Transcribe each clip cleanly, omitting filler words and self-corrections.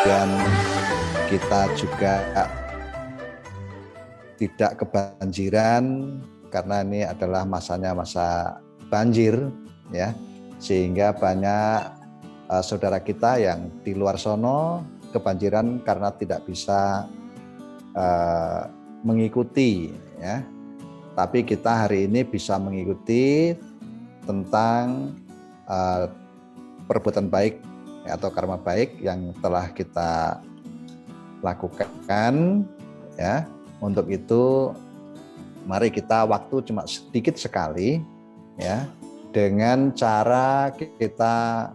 Dan kita juga tidak kebanjiran karena ini adalah masanya masa banjir ya, sehingga banyak saudara kita yang di luar sono kebanjiran karena tidak bisa mengikuti ya. Tapi kita hari ini bisa mengikuti tentang perbuatan baik atau karma baik yang telah kita lakukan ya. Untuk itu mari kita waktu cuma sedikit sekali ya, dengan cara kita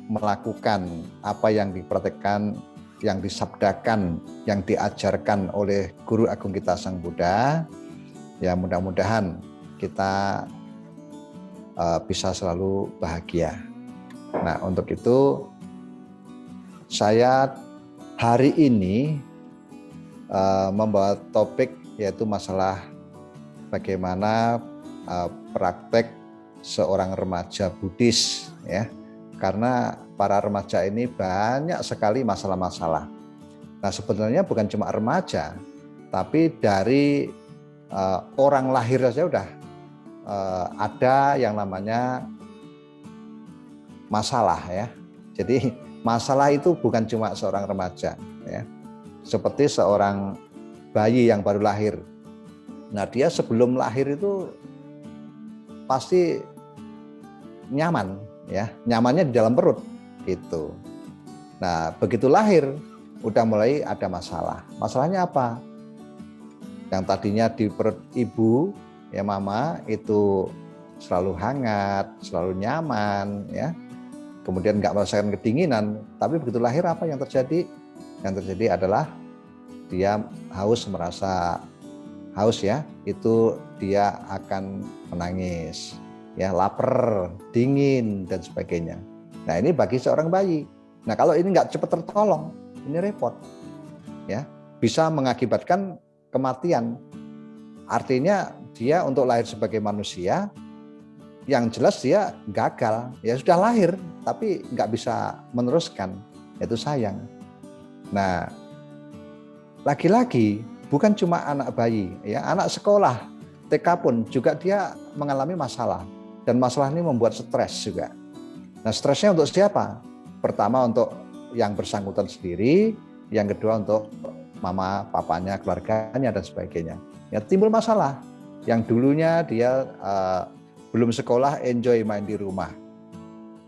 melakukan apa yang dipraktekkan, yang disabdakan, yang diajarkan oleh Guru Agung kita Sang Buddha. Ya mudah-mudahan kita bisa selalu bahagia. Nah untuk itu saya hari ini membawa topik yaitu masalah bagaimana praktek seorang remaja Buddhis ya, karena para remaja ini banyak sekali masalah-masalah. Nah sebenarnya bukan cuma remaja, tapi dari orang lahir saja udah ada yang namanya masalah ya. Jadi masalah itu bukan cuma seorang remaja ya. Seperti seorang bayi yang baru lahir. Nah dia sebelum lahir itu pasti nyaman ya, nyamannya di dalam perut gitu. Nah begitu lahir udah mulai ada masalah. Masalahnya apa? Yang tadinya di perut ibu ya mama itu selalu hangat, selalu nyaman ya. Kemudian nggak merasakan kedinginan, tapi begitu lahir apa yang terjadi? Yang terjadi adalah dia haus, merasa haus ya, itu dia akan menangis ya, lapar, dingin dan sebagainya. Nah ini bagi seorang bayi. Nah kalau ini nggak cepat tertolong, ini repot ya, bisa mengakibatkan kematian. Artinya dia untuk lahir sebagai manusia yang jelas dia gagal, ya sudah lahir tapi nggak bisa meneruskan, itu sayang. Nah lagi-lagi bukan cuma anak bayi ya, anak sekolah TK pun juga dia mengalami masalah, dan masalah ini membuat stres juga. Nah stresnya untuk siapa? Pertama untuk yang bersangkutan sendiri, yang kedua untuk mama, papanya, keluarganya dan sebagainya. Ya timbul masalah. Yang dulunya dia belum sekolah, enjoy main di rumah,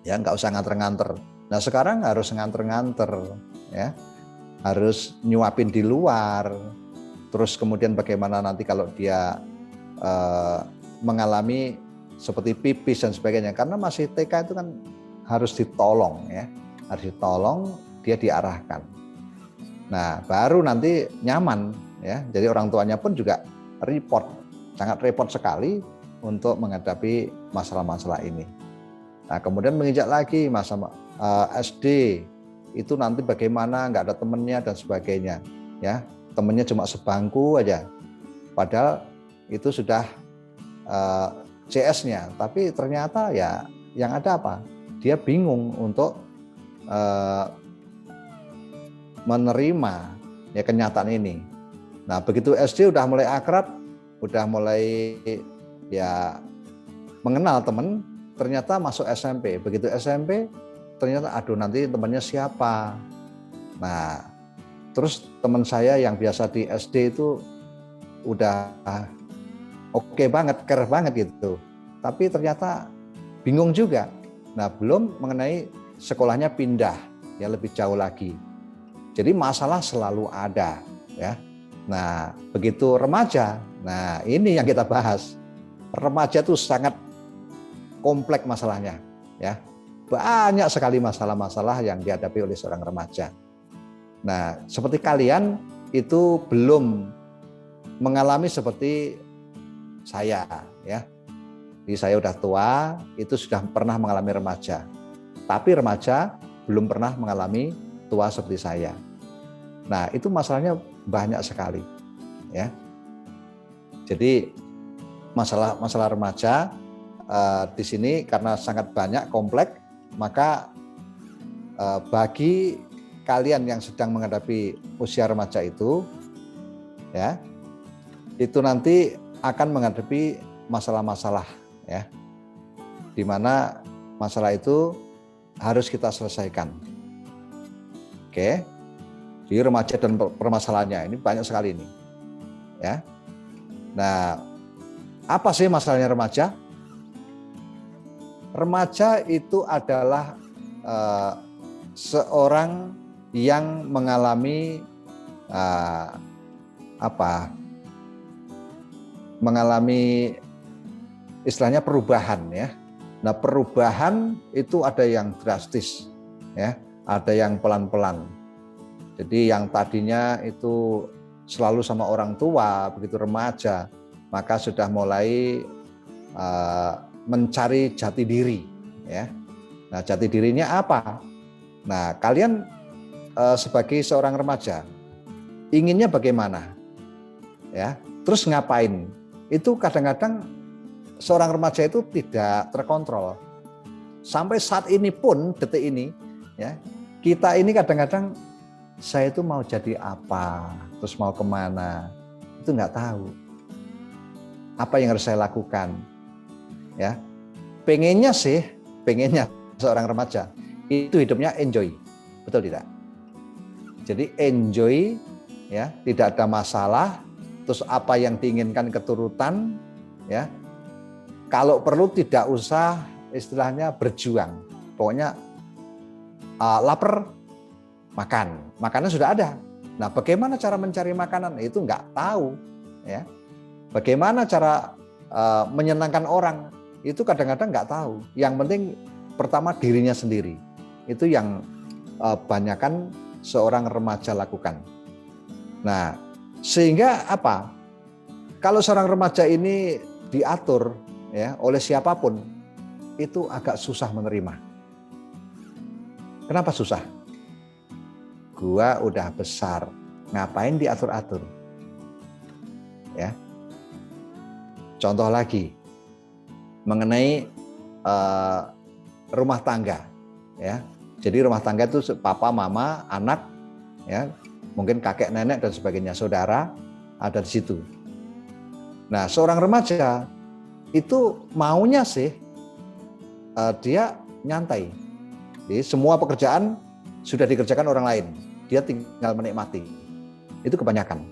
ya nggak usah nganter-nganter. Nah sekarang harus nganter-nganter, ya harus nyuapin di luar. Terus kemudian bagaimana nanti kalau dia mengalami seperti pipis dan sebagainya, karena masih TK itu kan harus ditolong ya, harus ditolong, dia diarahkan. Nah baru nanti nyaman ya, jadi orang tuanya pun juga repot, sangat repot sekali untuk menghadapi masalah-masalah ini. Nah kemudian menginjak lagi masa SD, itu nanti bagaimana, nggak ada temennya dan sebagainya ya, temennya cuma sebangku aja, padahal itu sudah CS-nya, tapi ternyata ya yang ada apa, dia bingung untuk menerima ya kenyataan ini. Nah begitu SD udah mulai akrab, udah mulai ya mengenal teman, ternyata masuk SMP. Begitu SMP ternyata aduh nanti temannya siapa. Nah terus teman saya yang biasa di SD itu udah oke banget, keren banget gitu, tapi ternyata bingung juga. Nah belum mengenai sekolahnya pindah ya lebih jauh lagi. Jadi masalah selalu ada ya. Nah begitu remaja, nah ini yang kita bahas. Remaja itu sangat kompleks masalahnya ya. Banyak sekali masalah-masalah yang dihadapi oleh seorang remaja. Nah seperti kalian itu belum mengalami seperti saya ya. Jadi saya udah tua, itu sudah pernah mengalami remaja. Tapi remaja belum pernah mengalami tua seperti saya. Nah itu masalahnya banyak sekali ya. Jadi masalah remaja di sini karena sangat banyak, kompleks, maka bagi kalian yang sedang menghadapi usia remaja itu, ya, itu nanti akan menghadapi masalah-masalah, ya, di mana masalah itu harus kita selesaikan. Oke, di remaja dan permasalahannya ini banyak sekali ini, ya. Nah, apa sih masalahnya remaja? Remaja itu adalah seorang yang mengalami mengalami istilahnya perubahan, ya. Nah, perubahan itu ada yang drastis, ya, ada yang pelan-pelan. Jadi yang tadinya itu selalu sama orang tua, begitu remaja, maka sudah mulai mencari jati diri, ya. Nah, jati dirinya apa? Nah, kalian sebagai seorang remaja inginnya bagaimana? Ya, terus ngapain? Itu kadang-kadang seorang remaja itu tidak terkontrol. Sampai saat ini pun, detik ini, ya, kita ini kadang-kadang saya itu mau jadi apa, terus mau kemana, itu nggak tahu. Apa yang harus saya lakukan? Ya, pengennya seorang remaja itu hidupnya enjoy, betul tidak? Jadi enjoy, ya, tidak ada masalah. Terus apa yang diinginkan keturutan, ya. Kalau perlu tidak usah istilahnya berjuang. Pokoknya lapar, makan. Makanan sudah ada. Nah, bagaimana cara mencari makanan? Itu nggak tahu, ya. Bagaimana cara menyenangkan orang? Itu kadang-kadang nggak tahu. Yang penting pertama dirinya sendiri. Itu yang banyakkan seorang remaja lakukan. Nah, sehingga apa? Kalau seorang remaja ini diatur, ya, oleh siapapun, itu agak susah menerima. Kenapa susah? Gua udah besar, ngapain diatur-atur? Ya. Contoh lagi mengenai rumah tangga, ya. Jadi rumah tangga itu papa, mama, anak, ya, mungkin kakek, nenek dan sebagainya, saudara ada di situ. Nah, seorang remaja itu maunya sih dia nyantai. Jadi semua pekerjaan sudah dikerjakan orang lain, dia tinggal menikmati. Itu kebanyakan.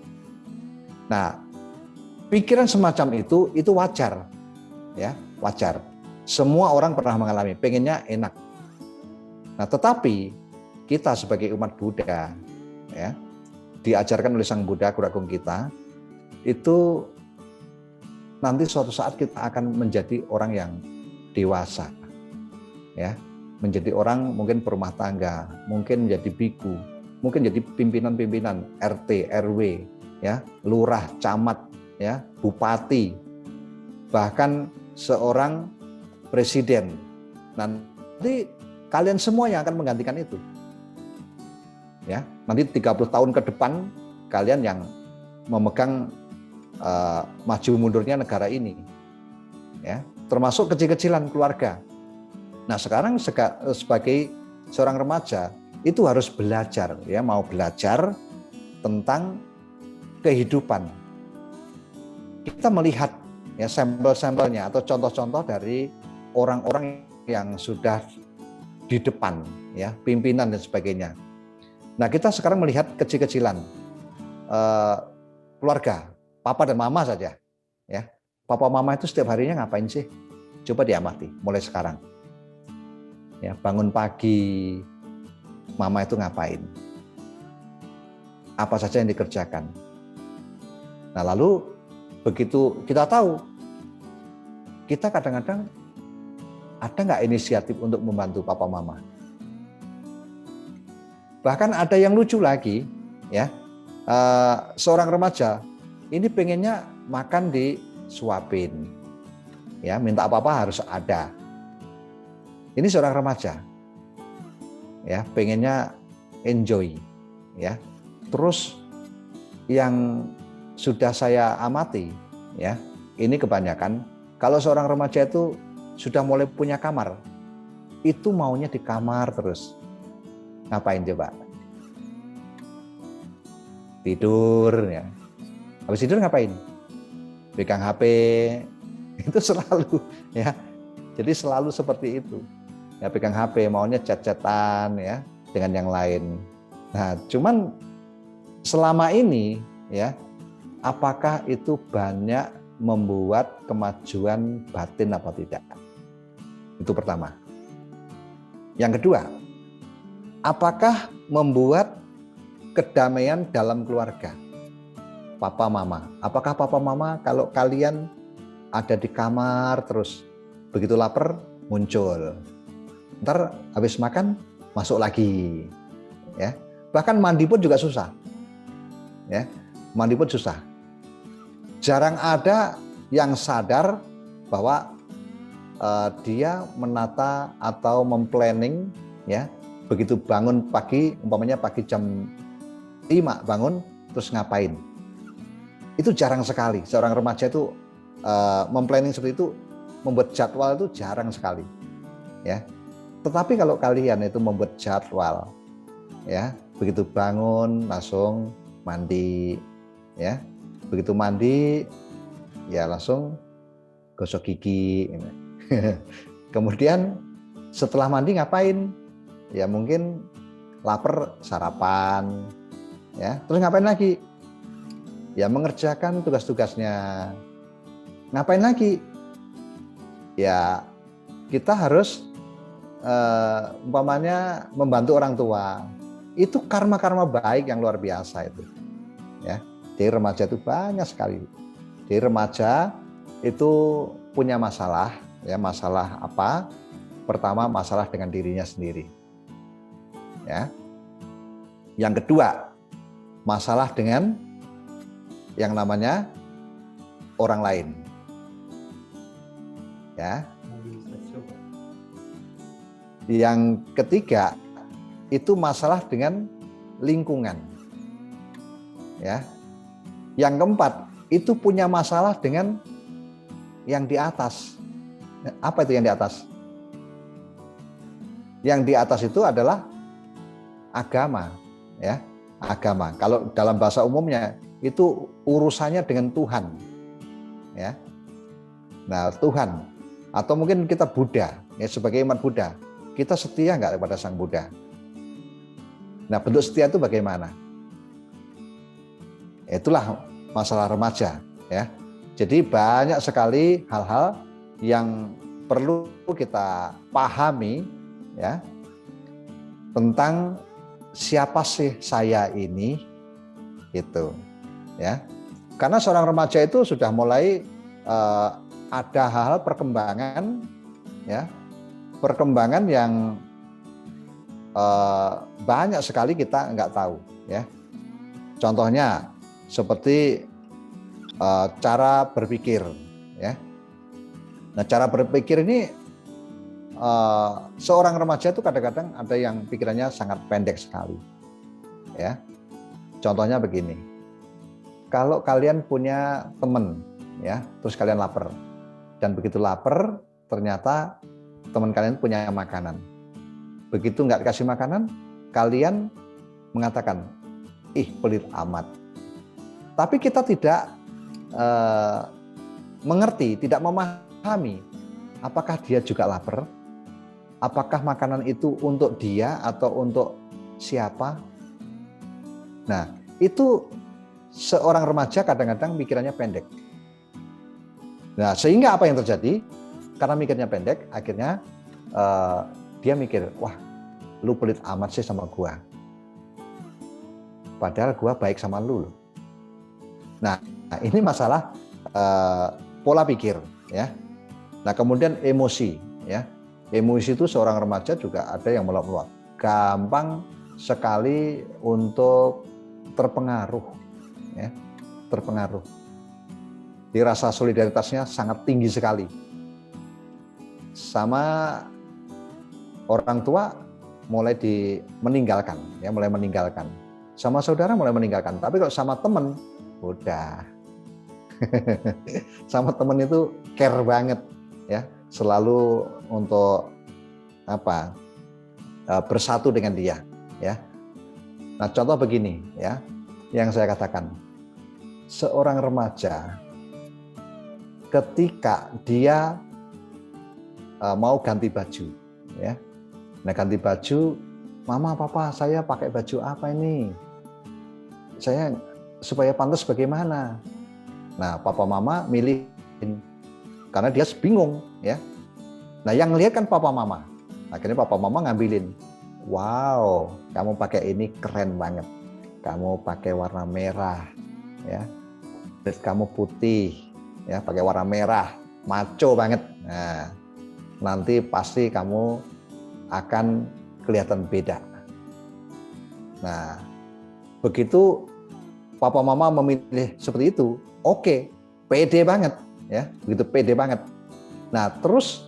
Nah, pikiran semacam itu wajar, ya, wajar. Semua orang pernah mengalami, pengennya enak. Nah, tetapi kita sebagai umat Buddha, ya, diajarkan oleh Sang Buddha, guru agung kita, itu nanti suatu saat kita akan menjadi orang yang dewasa, ya, menjadi orang mungkin berumah tangga, mungkin menjadi biku, mungkin jadi pimpinan-pimpinan RT, RW, ya, lurah, camat, ya, bupati, bahkan seorang presiden. Nanti kalian semua yang akan menggantikan itu. Ya, nanti 30 tahun ke depan kalian yang memegang maju mundurnya negara ini. Ya, termasuk kecil-kecilan keluarga. Nah, sekarang sebagai seorang remaja itu harus belajar, ya, mau belajar tentang kehidupan. Kita melihat, ya, sampel-sampelnya atau contoh-contoh dari orang-orang yang sudah di depan, ya, pimpinan dan sebagainya. Nah, kita sekarang melihat kecil-kecilan keluarga, papa dan mama saja, ya. Papa mama itu setiap harinya ngapain sih? Coba diamati mulai sekarang. Ya, bangun pagi, mama itu ngapain? Apa saja yang dikerjakan? Nah, lalu begitu kita tahu, kita kadang-kadang ada nggak inisiatif untuk membantu papa mama? Bahkan ada yang lucu lagi, ya, seorang remaja ini pengennya makan disuapin, ya, minta apa-apa harus ada. Ini seorang remaja, ya, pengennya enjoy, ya. Terus yang sudah saya amati, ya, ini kebanyakan kalau seorang remaja itu sudah mulai punya kamar, itu maunya di kamar terus. Ngapain coba? tidur ya. Habis tidur ngapain? Pegang HP, itu selalu ya. Jadi selalu seperti itu. Ya pegang HP, maunya chat-chatan ya dengan yang lain. Nah, cuman selama ini ya, apakah itu banyak membuat kemajuan batin apa tidak? Itu pertama. Yang kedua, apakah membuat kedamaian dalam keluarga? Papa mama. Apakah papa mama kalau kalian ada di kamar terus begitu lapar muncul. Ntar habis makan masuk lagi. Ya. Bahkan mandi pun juga susah. Ya. Mandi pun susah. Jarang ada yang sadar bahwa dia menata atau memplanning ya, begitu bangun pagi, umpamanya pagi jam 5 bangun terus ngapain. Itu jarang sekali. Seorang remaja itu memplanning seperti itu, membuat jadwal itu jarang sekali. Ya. Tetapi kalau kalian itu membuat jadwal, ya, begitu bangun langsung mandi, ya, begitu mandi, ya langsung gosok gigi. Kemudian setelah mandi ngapain? Ya mungkin lapar sarapan, ya. Terus ngapain lagi? Ya mengerjakan tugas-tugasnya. Ngapain lagi? Ya kita harus umpamanya membantu orang tua. Itu karma-karma baik yang luar biasa itu. Ya. Jadi remaja itu banyak sekali. Jadi remaja itu punya masalah, ya masalah apa? Pertama masalah dengan dirinya sendiri. Ya. Yang kedua, masalah dengan yang namanya orang lain. Ya. Yang ketiga itu masalah dengan lingkungan. Ya. Yang keempat itu punya masalah dengan yang di atas. Apa itu yang di atas? Yang di atas itu adalah agama, ya. Agama. Kalau dalam bahasa umumnya itu urusannya dengan Tuhan. Ya. Nah, Tuhan atau mungkin kita Buddha, ya sebagai umat Buddha, kita setia nggak kepada Sang Buddha? Nah, bentuk setia itu bagaimana? Itulah masalah remaja, ya. Jadi banyak sekali hal-hal yang perlu kita pahami, ya, tentang siapa sih saya ini, gitu, ya. Karena seorang remaja itu sudah mulai ada hal-hal perkembangan, ya, perkembangan yang banyak sekali kita nggak tahu, ya. Contohnya seperti cara berpikir, ya. Nah, cara berpikir ini seorang remaja itu kadang-kadang ada yang pikirannya sangat pendek sekali, ya. Contohnya begini, kalau kalian punya teman, ya, terus kalian lapar, dan begitu lapar ternyata teman kalian punya makanan, begitu nggak dikasih makanan, kalian mengatakan, ih pelit amat. Tapi kita tidak mengerti, tidak memahami apakah dia juga lapar, apakah makanan itu untuk dia atau untuk siapa. Nah, itu seorang remaja kadang-kadang pikirannya pendek. Nah, sehingga apa yang terjadi? Karena mikirnya pendek, akhirnya dia mikir, wah, lu pelit amat sih sama gua. Padahal gua baik sama lu loh. Nah, ini masalah pola pikir, ya. Nah, kemudian emosi, ya. Emosi itu seorang remaja juga ada yang meluap-luap. Gampang sekali untuk terpengaruh, ya. Terpengaruh. Dirasa solidaritasnya sangat tinggi sekali. Sama orang tua mulai meninggalkan, ya, mulai meninggalkan. Sama saudara mulai meninggalkan. Tapi kalau sama teman, udah. Sama teman itu care banget, ya, selalu untuk apa? Bersatu dengan dia, ya. Nah, contoh begini, ya. yang saya katakan. Seorang remaja ketika dia mau ganti baju, ya. Nah, ganti baju, mama, papa, saya pakai baju apa ini? Saya supaya pantas bagaimana? Nah, papa mama milihin karena dia bingung, ya. Nah, yang lihat kan papa mama. Akhirnya papa mama ngambilin. Wow, kamu pakai ini keren banget. Kamu pakai warna merah, ya. Dan kamu putih, ya, pakai warna merah, maco banget. Nah, nanti pasti kamu akan kelihatan beda. Nah, begitu papa mama memilih seperti itu, oke, pede banget, ya, begitu pede banget. Nah, terus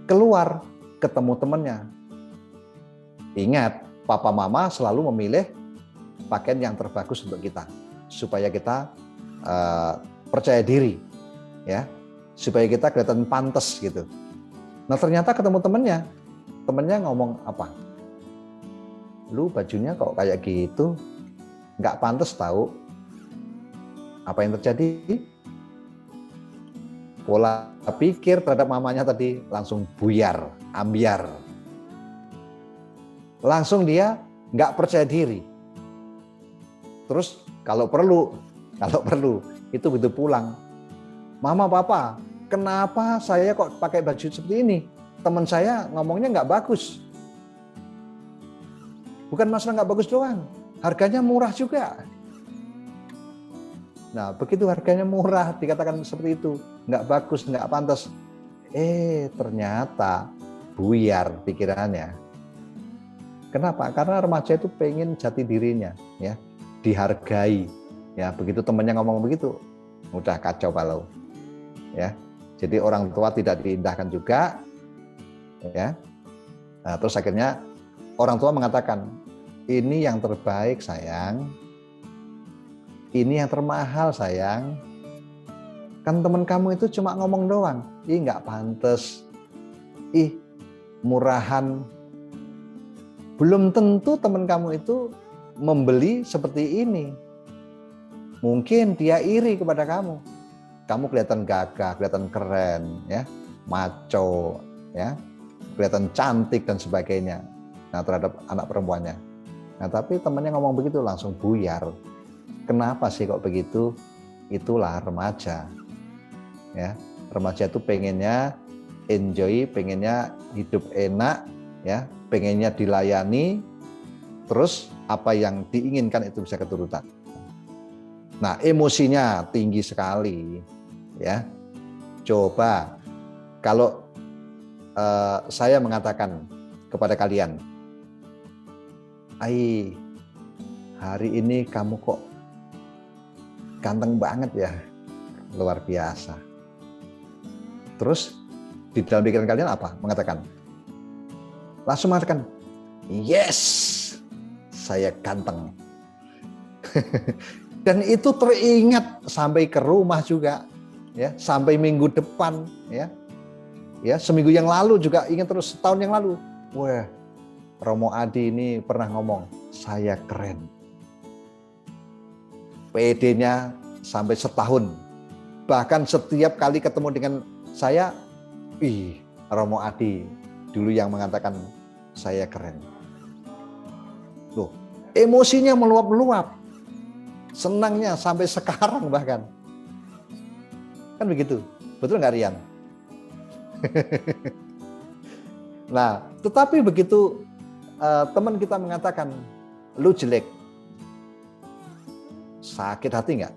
keluar ketemu temannya. Ingat, papa mama selalu memilih pakaian yang terbagus untuk kita, supaya kita percaya diri, ya, supaya kita kelihatan pantas gitu. Nah, ternyata ketemu temennya ngomong apa? Lu bajunya kok kayak gitu, nggak pantas tahu. Apa yang terjadi? Pola pikir terhadap mamanya tadi langsung buyar, ambiar. Langsung dia nggak percaya diri. Terus kalau perlu itu begitu pulang, mama, papa, kenapa saya kok pakai baju seperti ini? Teman saya ngomongnya nggak bagus. Bukan masalah nggak bagus doang, harganya murah juga. Nah, begitu harganya murah, dikatakan seperti itu, nggak bagus, nggak pantas. Ternyata buyar pikirannya. Kenapa? Karena remaja itu pengen jati dirinya, ya, dihargai. Ya, begitu temannya ngomong begitu, udah kacau balau. Ya, jadi orang tua tidak diindahkan juga, ya. Nah, terus akhirnya orang tua mengatakan, ini yang terbaik sayang, ini yang termahal sayang. Kan teman kamu itu cuma ngomong doang, ih nggak pantas, ih murahan. Belum tentu teman kamu itu membeli seperti ini. Mungkin dia iri kepada kamu. Kamu kelihatan gagah, kelihatan keren, ya, maco, ya, kelihatan cantik dan sebagainya. Nah, terhadap anak perempuannya. Nah, tapi temannya ngomong begitu langsung buyar. Kenapa sih kok begitu? Itulah remaja. Ya, remaja itu pengennya enjoy, pengennya hidup enak, ya, pengennya dilayani, terus apa yang diinginkan itu bisa keturutan. Nah, emosinya tinggi sekali, ya. Coba kalau saya mengatakan kepada kalian, "Ai, hari ini kamu kok ganteng banget ya, luar biasa." Terus di dalam pikiran kalian apa? Langsung mengatakan, "Yes, saya ganteng." Dan itu teringat sampai ke rumah juga, ya, sampai minggu depan, ya, seminggu yang lalu juga ingat terus, setahun yang lalu. Wah, Romo Adi ini pernah ngomong, saya keren. PD-nya sampai setahun. Bahkan setiap kali ketemu dengan saya, Romo Adi dulu yang mengatakan saya keren. Loh, emosinya meluap-luap. Senangnya sampai sekarang bahkan. Kan begitu. Betul nggak, Rian? Nah, tetapi begitu teman kita mengatakan, lu jelek. Sakit hati nggak?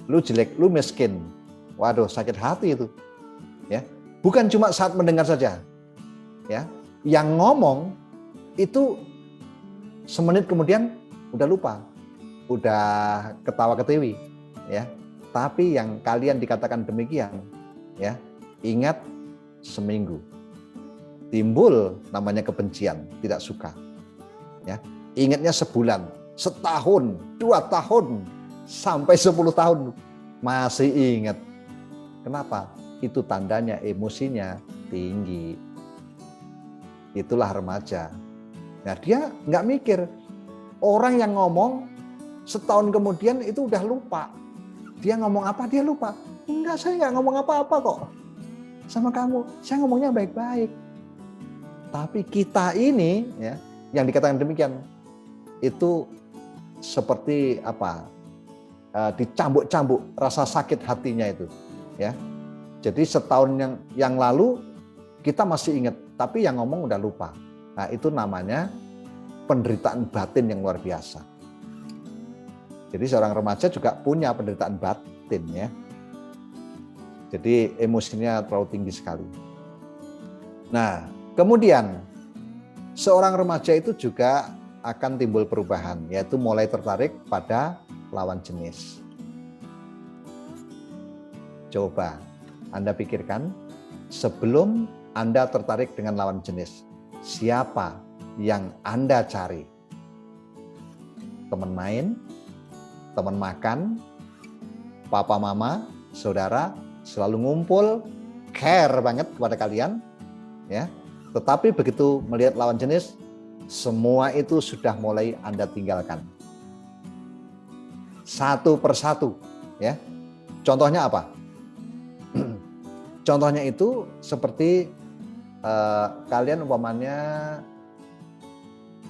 Lu jelek, lu miskin. Waduh, sakit hati itu. Ya, bukan cuma saat mendengar saja. Ya, yang ngomong itu semenit kemudian udah lupa. Udah ketawa ketiwi, ya. Tapi yang kalian dikatakan demikian, ya, ingat seminggu timbul namanya kebencian, tidak suka, ya. Ingatnya sebulan, setahun, 2 tahun, sampai 10 tahun masih ingat. Kenapa? Itu tandanya emosinya tinggi. Itulah remaja. Nah, dia nggak mikir orang yang ngomong Setahun kemudian itu udah lupa. Dia ngomong apa, dia lupa. Enggak, saya nggak ngomong apa-apa kok sama kamu. Saya ngomongnya baik-baik. Tapi kita ini, ya, yang dikatakan demikian, itu seperti apa? Dicambuk-cambuk rasa sakit hatinya itu, ya. Jadi setahun yang lalu kita masih ingat, tapi yang ngomong udah lupa. Nah, itu namanya penderitaan batin yang luar biasa. Jadi seorang remaja juga punya penderitaan batin, ya. Jadi emosinya terlalu tinggi sekali. Nah, kemudian seorang remaja itu juga akan timbul perubahan, yaitu mulai tertarik pada lawan jenis. Coba Anda pikirkan, sebelum Anda tertarik dengan lawan jenis, siapa yang Anda cari? Teman main, teman makan, papa mama, saudara, selalu ngumpul, care banget kepada kalian, ya. Tetapi begitu melihat lawan jenis, semua itu sudah mulai Anda tinggalkan. Satu persatu, ya. Contohnya apa? Contohnya itu seperti kalian umpamanya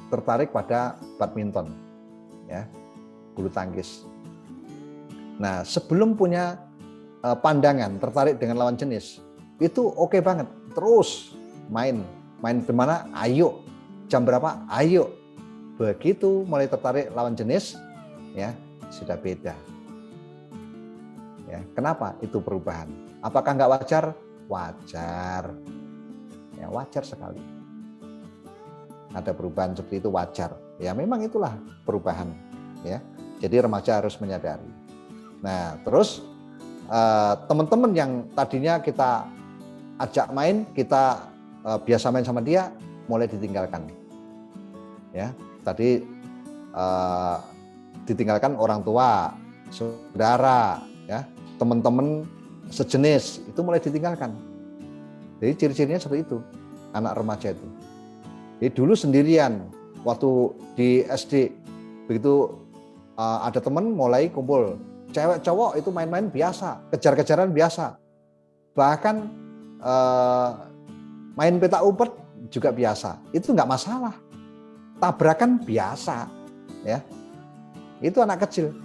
tertarik pada badminton, ya, bulu tangkis. Nah, sebelum punya pandangan tertarik dengan lawan jenis, itu oke banget, terus main di mana? Ayo, jam berapa? Ayo. Begitu mulai tertarik lawan jenis, ya, sudah beda. Ya, kenapa? Itu perubahan. Apakah nggak wajar? Wajar. Ya, wajar sekali. Ada perubahan seperti itu, wajar. Ya, memang itulah perubahan. Ya, jadi remaja harus menyadari. Nah, terus teman-teman yang tadinya kita ajak main, kita biasa main sama dia, mulai ditinggalkan. Ya, tadi ditinggalkan orang tua, saudara, ya, teman-teman sejenis, itu mulai ditinggalkan. Jadi ciri-cirinya seperti itu, anak remaja itu. Jadi dulu sendirian, waktu di SD, begitu ada teman mulai kumpul, cewek cowok itu main-main biasa, kejar-kejaran biasa. Bahkan main petak umpet juga biasa, itu nggak masalah. Tabrakan biasa, ya. Itu anak kecil,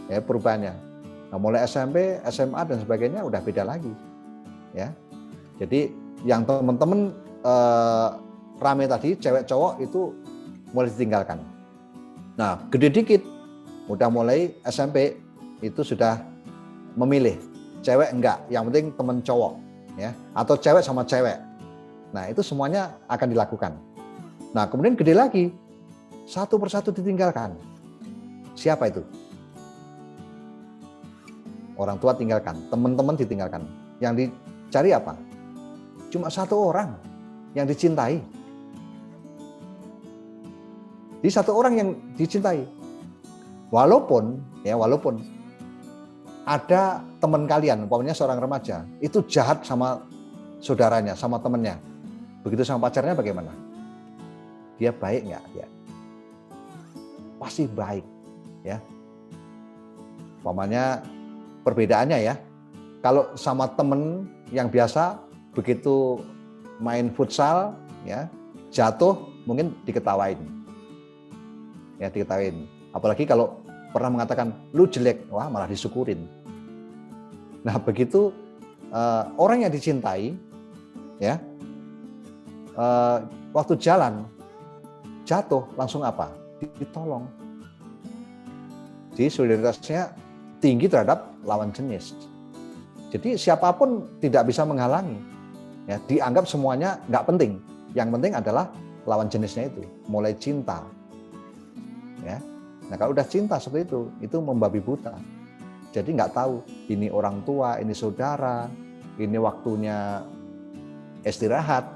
ya, perubahannya. Nah, mulai SMP, SMA dan sebagainya udah beda lagi, ya. Jadi yang teman-teman rame tadi, cewek cowok itu mulai ditinggalkan. Nah, gede dikit, udah mulai SMP itu sudah memilih, cewek enggak, yang penting teman cowok, ya, atau cewek sama cewek. Nah, itu semuanya akan dilakukan. Nah, kemudian gede lagi, satu persatu ditinggalkan. Siapa itu? Orang tua tinggalkan, teman-teman ditinggalkan. Yang dicari apa? Cuma satu orang yang dicintai. Jadi satu orang yang dicintai. Walaupun ada teman kalian, umpamanya seorang remaja, itu jahat sama saudaranya, sama temannya. Begitu sama pacarnya bagaimana? Dia baik nggak? Dia pasti baik, ya. Umpamanya perbedaannya, ya. Kalau sama temen yang biasa, begitu main futsal, ya, jatuh mungkin diketawain. Ya, diketawain. Apalagi kalau pernah mengatakan lu jelek, wah malah disyukurin. Nah, begitu orang yang dicintai, ya, waktu jalan jatuh langsung apa? Ditolong. Jadi solidaritasnya tinggi terhadap lawan jenis. Jadi siapapun tidak bisa menghalangi. Ya, dianggap semuanya nggak penting. Yang penting adalah lawan jenisnya itu, mulai cinta. Ya. Nah, kalau udah cinta seperti itu membabi buta. Jadi nggak tahu ini orang tua, ini saudara, ini waktunya istirahat,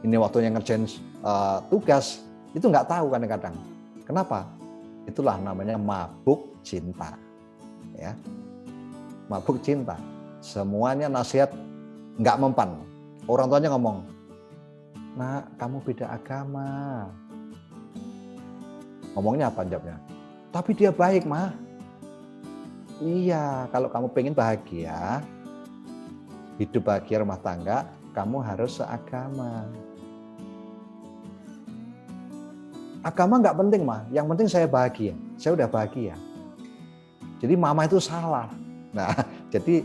ini waktunya ngerjain tugas. Itu nggak tahu kadang-kadang. Kenapa? Itulah namanya mabuk cinta. Ya, mabuk cinta. Semuanya nasihat nggak mempan. Orang tuanya ngomong, "Nak, kamu beda agama." Ngomongnya apa jawabnya? Tapi dia baik, Ma. Iya, kalau kamu pengen bahagia, hidup bahagia rumah tangga, kamu harus seagama. Agama nggak penting, Ma. Yang penting saya bahagia. Saya udah bahagia. Jadi mama itu salah. Nah, jadi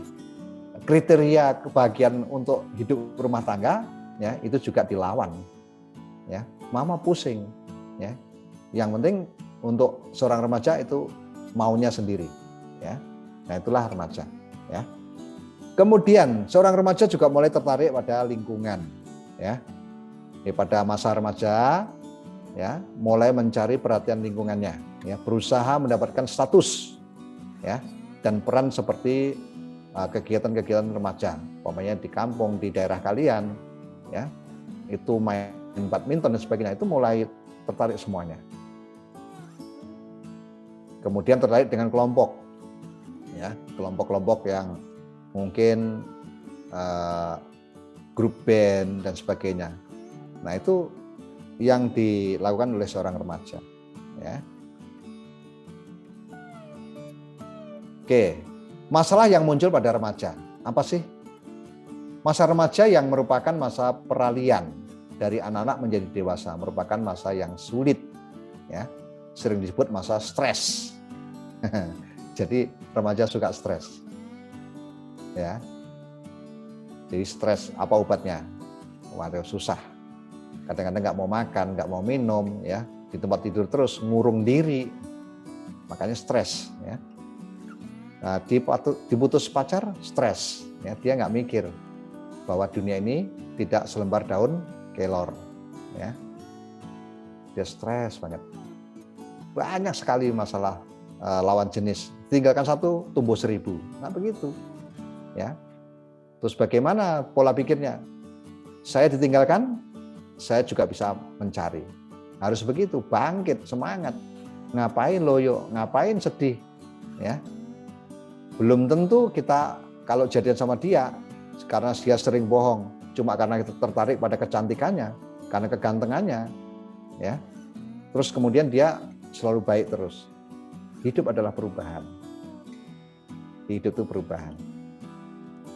kriteria kebahagiaan untuk hidup rumah tangga, ya itu juga dilawan. Ya, mama pusing. Ya, yang penting untuk seorang remaja itu maunya sendiri. Ya, nah itulah remaja. Ya. Kemudian seorang remaja juga mulai tertarik pada lingkungan. Ya, pada masa remaja. Ya, mulai mencari perhatian lingkungannya, ya, berusaha mendapatkan status, ya, dan peran seperti kegiatan-kegiatan remaja, umpamanya di kampung, di daerah kalian, ya, itu main badminton dan sebagainya, itu mulai tertarik semuanya. Kemudian tertarik dengan kelompok, ya, kelompok-kelompok yang mungkin grup band dan sebagainya. Nah itu yang dilakukan oleh seorang remaja. Ya. Oke, masalah yang muncul pada remaja apa sih? Masa remaja yang merupakan masa peralihan dari anak-anak menjadi dewasa, merupakan masa yang sulit, ya, sering disebut masa stres. Jadi remaja suka stres, ya. Jadi stres apa obatnya? Waduh susah. Kadang-kadang nggak mau makan, nggak mau minum, ya, di tempat tidur terus, ngurung diri, makanya stres. Ya. Nah, diputus pacar, stres. Ya, dia nggak mikir bahwa dunia ini tidak selembar daun kelor. Ya. Dia stres banget. Banyak sekali masalah lawan jenis. Tinggalkan satu, tumbuh 1000. Nah begitu. Ya. Terus bagaimana pola pikirnya? Saya ditinggalkan, saya juga bisa mencari. Harus begitu, bangkit, semangat. Ngapain loyo, ngapain sedih. Ya. Belum tentu kita kalau jadian sama dia, karena dia sering bohong, cuma karena kita tertarik pada kecantikannya, karena kegantengannya. Ya. Terus kemudian dia selalu baik terus. Hidup adalah perubahan. Hidup itu perubahan.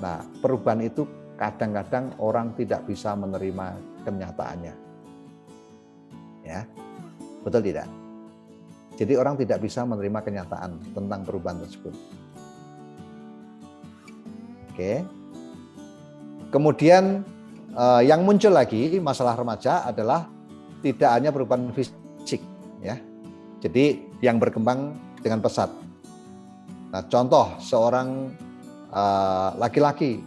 Nah, perubahan itu kadang-kadang orang tidak bisa menerima kenyataannya. Ya. Betul tidak? Jadi orang tidak bisa menerima kenyataan tentang perubahan tersebut. Oke. Kemudian yang muncul lagi masalah remaja adalah tidak hanya perubahan fisik, ya. Jadi yang berkembang dengan pesat. Nah, contoh seorang laki-laki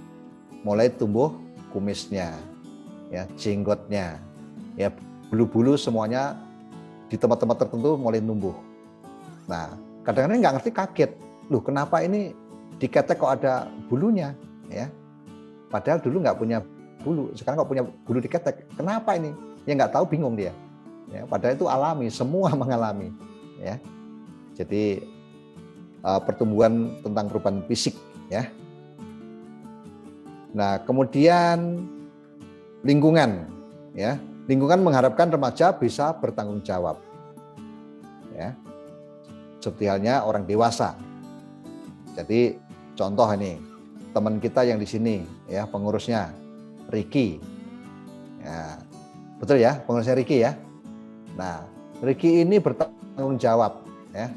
mulai tumbuh kumisnya, ya, jenggotnya, ya, bulu-bulu semuanya di tempat-tempat tertentu mulai tumbuh. Nah, kadang-kadang nggak ngerti, kaget, loh kenapa ini diketek kok ada bulunya, ya? Padahal dulu nggak punya bulu, sekarang kok punya bulu diketek. Kenapa ini? Ya nggak tahu, bingung dia. Ya, padahal itu alami, semua mengalami. Ya, jadi pertumbuhan tentang perubahan fisik, ya. Nah, kemudian lingkungan, ya. Lingkungan mengharapkan remaja bisa bertanggung jawab. Ya. Seperti halnya orang dewasa. Jadi contoh ini, teman kita yang di sini, ya, pengurusnya Ricky. Ya, betul ya, pengurusnya Ricky ya. Nah, Ricky ini bertanggung jawab, ya,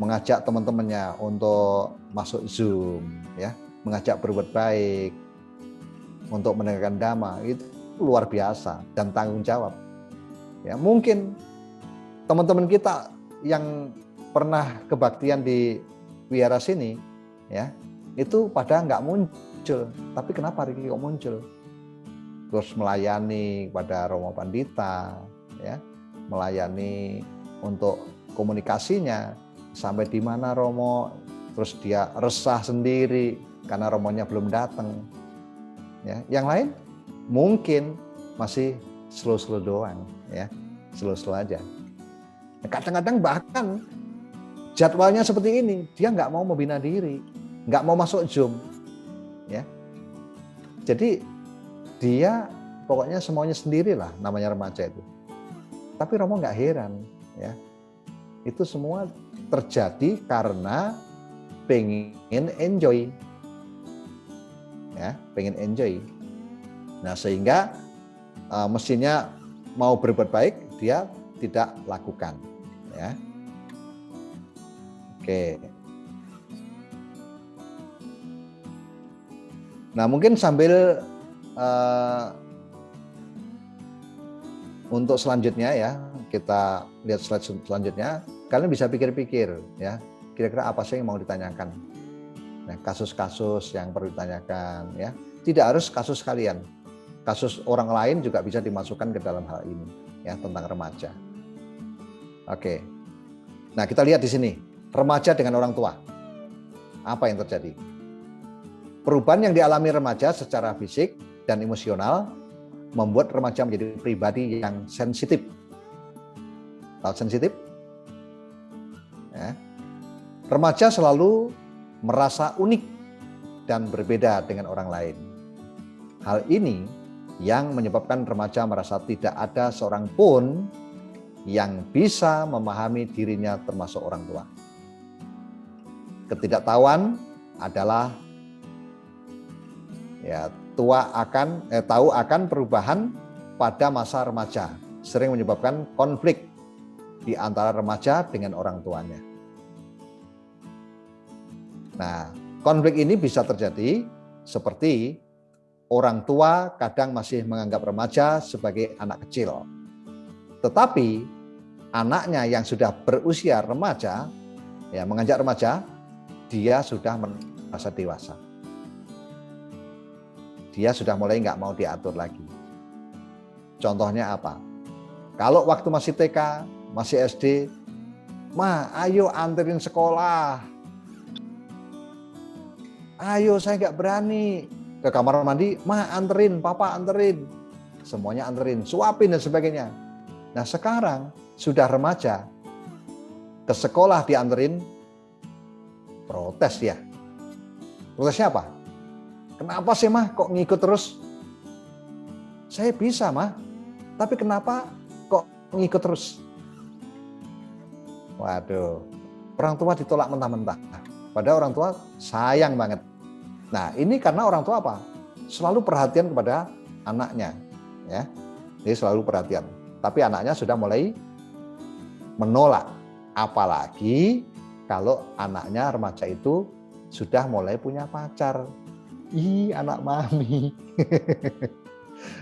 mengajak teman-temannya untuk masuk Zoom, ya, mengajak berbuat baik, untuk menegakkan dhamma, itu luar biasa dan tanggung jawab. Ya, mungkin teman-teman kita yang pernah kebaktian di wihara sini, ya, itu pada nggak muncul, tapi kenapa Ricky kok muncul? Terus melayani pada Romo Pandita, ya, melayani untuk komunikasinya sampai di mana Romo, terus dia resah sendiri karena Romonya belum datang. Ya, yang lain mungkin masih slow-slow doang, ya, slow-slow aja. Kadang-kadang bahkan jadwalnya seperti ini, dia nggak mau membina diri, nggak mau masuk Zoom, ya. Jadi dia pokoknya semuanya sendirilah, namanya remaja itu. Tapi Romo nggak heran, ya. Itu semua terjadi karena pengen enjoy. Ya, pengen enjoy. Nah, sehingga mestinya mau berbuat baik, dia tidak lakukan. Ya. Oke. Nah, mungkin sambil untuk selanjutnya ya, kita lihat slide selanjutnya, kalian bisa pikir-pikir ya, kira-kira apa sih yang mau ditanyakan. Nah, kasus-kasus yang perlu ditanyakan ya. Tidak harus kasus kalian. Kasus orang lain juga bisa dimasukkan ke dalam hal ini ya, tentang remaja. Oke. Nah, kita lihat di sini, remaja dengan orang tua. Apa yang terjadi? Perubahan yang dialami remaja secara fisik dan emosional membuat remaja menjadi pribadi yang sensitif. Tahu sensitif? Ya. Remaja selalu merasa unik dan berbeda dengan orang lain. Hal ini yang menyebabkan remaja merasa tidak ada seorang pun yang bisa memahami dirinya termasuk orang tua. Ketidaktahuan adalah ya, tahu akan perubahan pada masa remaja sering menyebabkan konflik di antara remaja dengan orang tuanya. Nah, konflik ini bisa terjadi seperti orang tua kadang masih menganggap remaja sebagai anak kecil. Tetapi anaknya yang sudah berusia remaja, ya menginjak remaja, dia sudah merasa dewasa. Dia sudah mulai nggak mau diatur lagi. Contohnya apa? Kalau waktu masih TK, masih SD, "Ma, ayo anterin sekolah. Ayo, saya nggak berani." Ke kamar mandi, "Ma, anterin, papa anterin." Semuanya anterin, suapin dan sebagainya. Nah, sekarang sudah remaja, ke sekolah dianterin, protes ya. Protesnya apa? "Kenapa sih, Mah, kok ngikut terus? Saya bisa, Mah, tapi kenapa kok ngikut terus?" Waduh, orang tua ditolak mentah-mentah. Padahal orang tua sayang banget. Nah, ini karena orang tua apa? Selalu perhatian kepada anaknya, ya. Jadi selalu perhatian. Tapi anaknya sudah mulai menolak. Apalagi kalau anaknya remaja itu sudah mulai punya pacar. Ih, anak mami.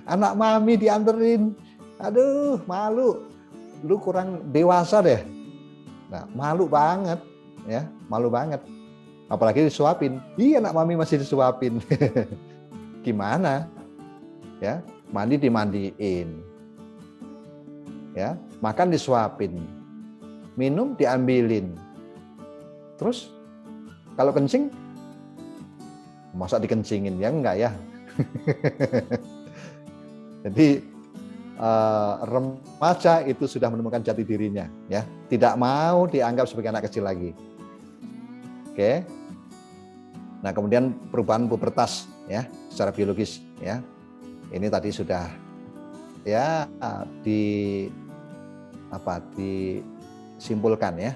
Anak mami dianterin. Aduh, malu. Lu kurang dewasa deh. Nah, malu banget, ya, malu banget. Apalagi disuapin. Ih, anak mami masih disuapin. Gimana? Ya, mandi dimandiin. Ya, makan disuapin. Minum diambilin. Terus kalau kencing, masa dikencingin? Ya enggak ya. Jadi remaja itu sudah menemukan jati dirinya, ya, tidak mau dianggap sebagai anak kecil lagi. Oke. Nah, kemudian perubahan pubertas, ya, secara biologis, ya. Ini tadi sudah ya disimpulkan ya.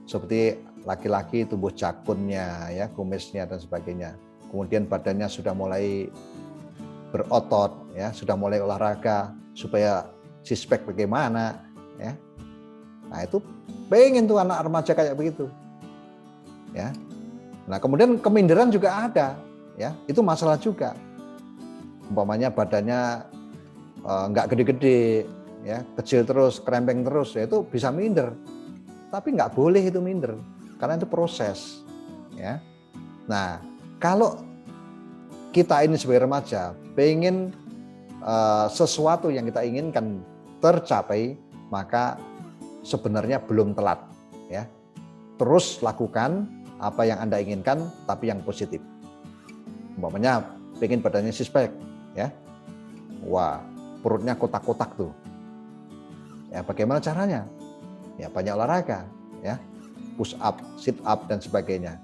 Seperti laki-laki tumbuh jakunnya, ya, kumisnya dan sebagainya. Kemudian badannya sudah mulai berotot, ya, sudah mulai olahraga supaya sispek bagaimana, ya. Nah, itu pengen tuh anak remaja kayak begitu, ya. Nah, kemudian keminderan juga ada, ya, itu masalah juga. Umpamanya badannya nggak gede-gede, ya, kecil terus, kerempeng terus, ya, itu bisa minder. Tapi nggak boleh itu minder, karena itu proses, ya. Nah, kalau kita ini sebagai remaja pengen sesuatu yang kita inginkan tercapai, maka sebenarnya belum telat, ya. Terus lakukan apa yang Anda inginkan, tapi yang positif. Umpamanya pengen badannya six-pack, ya. Wah, perutnya kotak-kotak tuh. Ya, bagaimana caranya? Ya, banyak olahraga, ya. Push up, sit up dan sebagainya.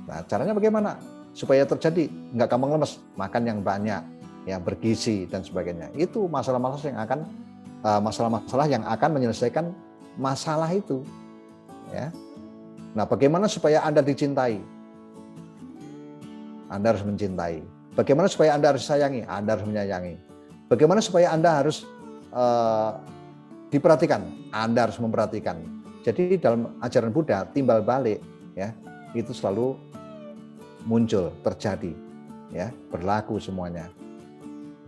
Nah, caranya bagaimana? Supaya terjadi, nggak gampang lemes, makan yang banyak, ya, bergizi dan sebagainya. Itu masalah-masalah yang akan menyelesaikan masalah itu, ya. Nah, bagaimana supaya Anda dicintai? Anda harus mencintai. Bagaimana supaya Anda harus sayangi? Anda harus menyayangi. Bagaimana supaya Anda harus diperhatikan? Anda harus memperhatikan. Jadi dalam ajaran Buddha, timbal balik ya, itu selalu muncul, terjadi, ya, berlaku semuanya.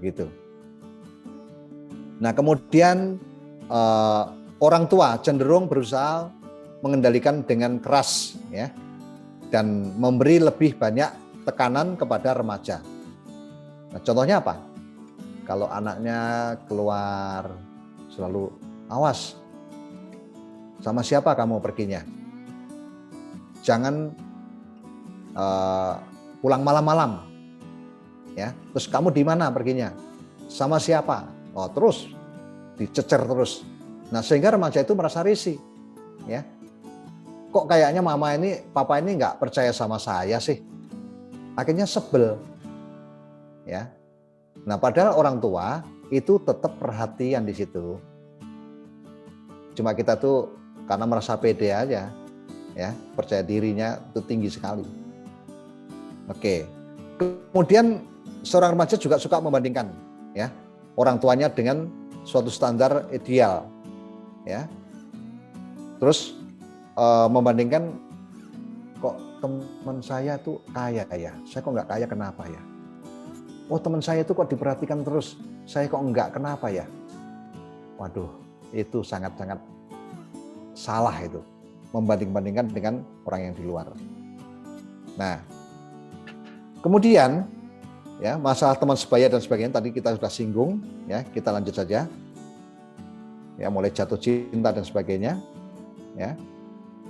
Gitu. Nah, kemudian orang tua cenderung berusaha mengendalikan dengan keras, ya, dan memberi lebih banyak tekanan kepada remaja. Nah, contohnya apa? Kalau anaknya keluar selalu, awas, sama siapa kamu perginya? Jangan pulang malam-malam, ya. Terus kamu di mana perginya? Sama siapa? Oh, terus dicecer terus. Nah, sehingga remaja itu merasa risih, ya. Kok kayaknya papa ini nggak percaya sama saya sih? Akhirnya sebel, ya. Nah, padahal orang tua itu tetap perhatian di situ. Cuma kita tuh karena merasa pede aja, ya, percaya dirinya itu tinggi sekali. Oke. Kemudian seorang remaja juga suka membandingkan, ya, orang tuanya dengan suatu standar ideal, ya. Terus membandingkan, kok teman saya tuh kaya ya, saya kok nggak kaya, kenapa ya? Oh, teman saya tuh kok diperhatikan terus, saya kok enggak, kenapa ya? Waduh, itu sangat-sangat salah itu, membanding-bandingkan dengan orang yang di luar. Nah, kemudian ya, masalah teman sebaya dan sebagainya tadi kita sudah singgung, ya, kita lanjut saja. Ya, mulai jatuh cinta dan sebagainya, ya.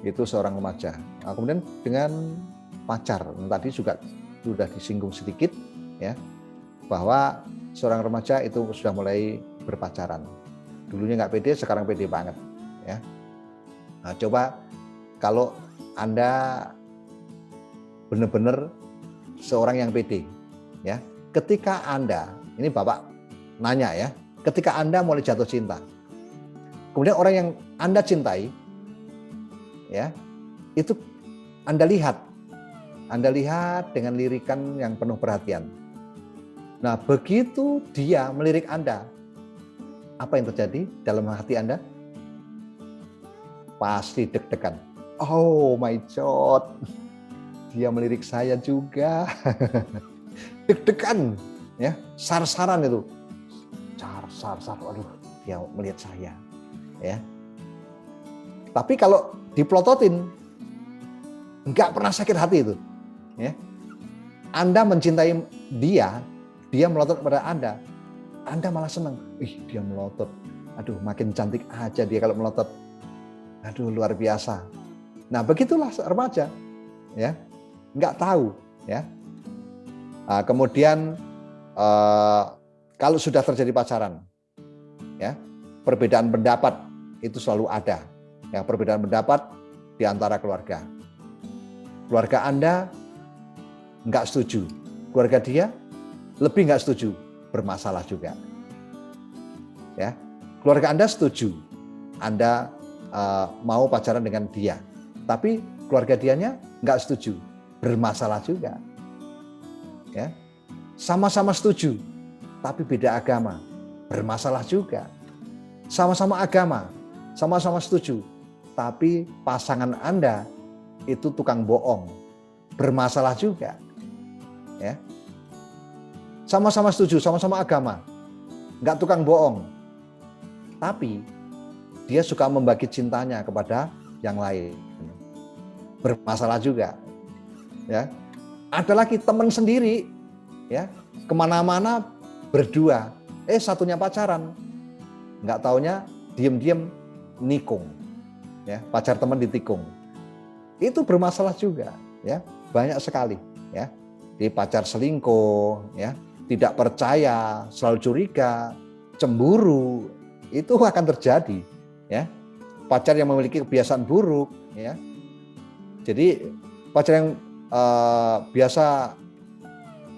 Itu seorang remaja. Nah, kemudian dengan pacar, tadi juga sudah disinggung sedikit, ya, bahwa seorang remaja itu sudah mulai berpacaran. Dulunya nggak pede, sekarang pede banget, ya. Nah, coba kalau Anda benar-benar seorang yang pede, ya, ketika Anda, ini Bapak nanya ya, ketika Anda mulai jatuh cinta, kemudian orang yang Anda cintai, ya, itu Anda lihat dengan lirikan yang penuh perhatian. Nah, begitu dia melirik Anda, apa yang terjadi dalam hati Anda? Pasti deg-degan. Oh my God, dia melirik saya juga. Deg-degan, ya, sar-saran itu. Sar, aduh, dia melihat saya, ya. Tapi kalau dipelototin, nggak pernah sakit hati itu, ya. Anda mencintai dia melotot pada Anda malah senang. Ih, dia melotot. Aduh, makin cantik aja dia kalau melotot. Aduh, luar biasa. Nah, begitulah remaja, ya, nggak tahu, ya. Nah, kemudian kalau sudah terjadi pacaran, ya, perbedaan pendapat itu selalu ada. Ya, perbedaan pendapat di antara keluarga. Keluarga Anda nggak setuju, keluarga dia lebih nggak setuju, bermasalah juga. Ya, keluarga Anda setuju, Anda mau pacaran dengan dia, tapi keluarga dianya nggak setuju, bermasalah juga. Ya, sama-sama setuju, tapi beda agama, bermasalah juga. Sama-sama agama, sama-sama setuju, tapi pasangan Anda itu tukang bohong, bermasalah juga. Ya, sama-sama setuju, sama-sama agama, nggak tukang bohong, tapi dia suka membagi cintanya kepada yang lain, bermasalah juga. Ya, ada lagi teman sendiri, ya, kemana-mana berdua, satunya pacaran, nggak taunya diem-diem nikung, ya, pacar teman ditikung, itu bermasalah juga, ya, banyak sekali, ya, di pacar selingkuh, ya, tidak percaya, selalu curiga, cemburu, itu akan terjadi, ya, pacar yang memiliki kebiasaan buruk, ya, jadi pacar yang biasa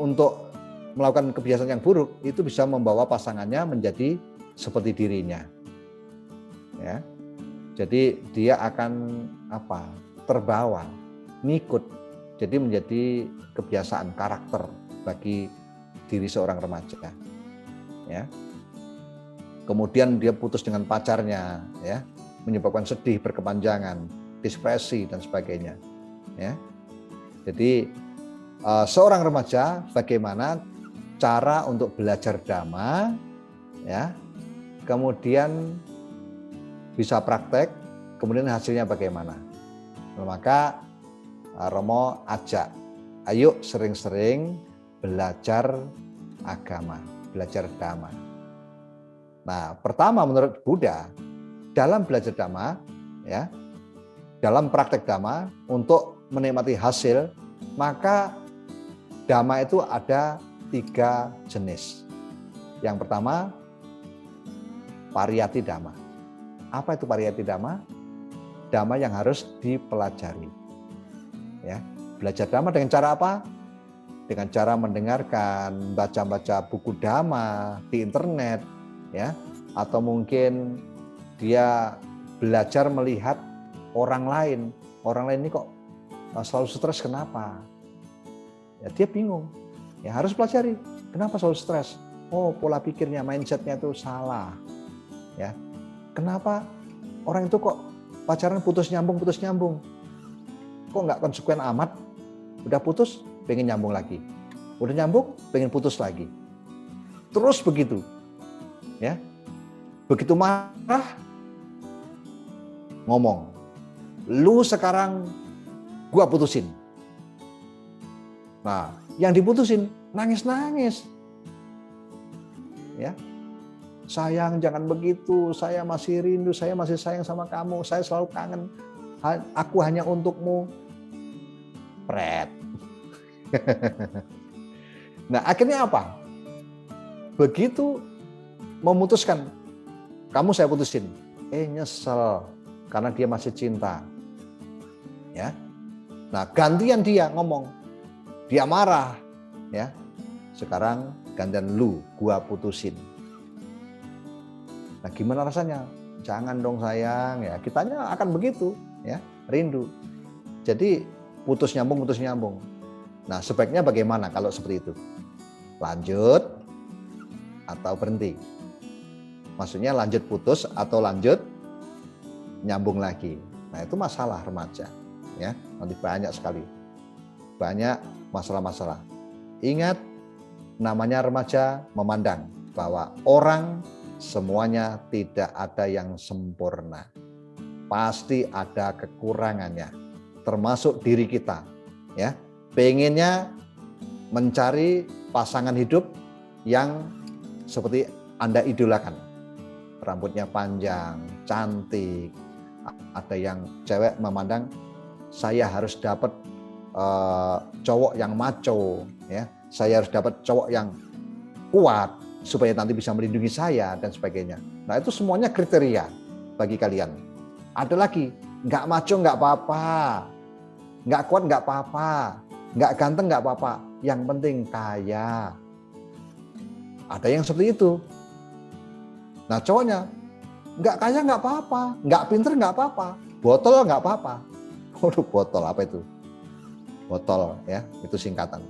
untuk melakukan kebiasaan yang buruk itu bisa membawa pasangannya menjadi seperti dirinya, ya. Jadi dia akan terbawa, ngikut. Jadi menjadi kebiasaan karakter bagi diri seorang remaja. Ya. Kemudian dia putus dengan pacarnya, ya, menyebabkan sedih berkepanjangan, depresi dan sebagainya. Ya. Jadi seorang remaja bagaimana cara untuk belajar dhamma, ya, kemudian bisa praktek, kemudian hasilnya bagaimana. Maka Romo ajak, ayo sering-sering belajar agama, belajar dhamma. Nah, pertama menurut Buddha, dalam belajar dhamma, ya, dalam praktek dhamma untuk menikmati hasil, maka dhamma itu ada 3 jenis. Yang pertama, pariyati dhamma. Apa itu pariyati dhamma? Dhamma yang harus dipelajari. Ya, belajar dhamma dengan cara apa? Dengan cara mendengarkan, baca-baca buku dhamma di internet, ya, atau mungkin dia belajar melihat orang lain. Orang lain ini kok selalu stres, kenapa? Ya, dia bingung. Ya, harus pelajari. Kenapa selalu stres? Oh, pola pikirnya, mindsetnya itu salah. Ya, kenapa orang itu kok pacaran putus nyambung? Kok nggak konsekuen amat? Udah putus, pengen nyambung lagi. Udah nyambung, pengen putus lagi. Terus begitu. Ya. Begitu marah, ngomong. Lu sekarang gua putusin. Nah, yang diputusin nangis-nangis. Ya. Sayang, jangan begitu. Saya masih rindu, saya masih sayang sama kamu. Saya selalu kangen. Aku hanya untukmu. Pret. Nah, akhirnya apa? Begitu memutuskan, kamu saya putusin. Nyesel karena dia masih cinta. Ya. Nah, gantian dia ngomong. Dia marah, ya. Sekarang gantian lu, gua putusin. Nah, gimana rasanya? Jangan dong sayang, ya. Kitanya akan begitu, ya, rindu. Jadi putus nyambung. Nah, sebaiknya bagaimana kalau seperti itu? Lanjut atau berhenti? Maksudnya lanjut putus atau lanjut nyambung lagi. Nah, itu masalah remaja, ya. Nanti banyak sekali. Banyak masalah-masalah. Ingat, namanya remaja memandang bahwa orang semuanya tidak ada yang sempurna. Pasti ada kekurangannya. Termasuk diri kita, ya, pengennya mencari pasangan hidup yang seperti Anda idolakan, rambutnya panjang, cantik. Ada yang cewek memandang saya harus dapat cowok yang macho, ya, saya harus dapat cowok yang kuat supaya nanti bisa melindungi saya dan sebagainya. Nah, itu semuanya kriteria bagi kalian. Ada lagi, nggak macho nggak apa-apa. Nggak kuat nggak apa-apa, nggak ganteng nggak apa-apa, yang penting kaya. Ada yang seperti itu. Nah, cowoknya nggak kaya nggak apa-apa, nggak pinter nggak apa-apa, botol nggak apa-apa. Waduh, botol apa itu? Botol, ya, itu singkatan.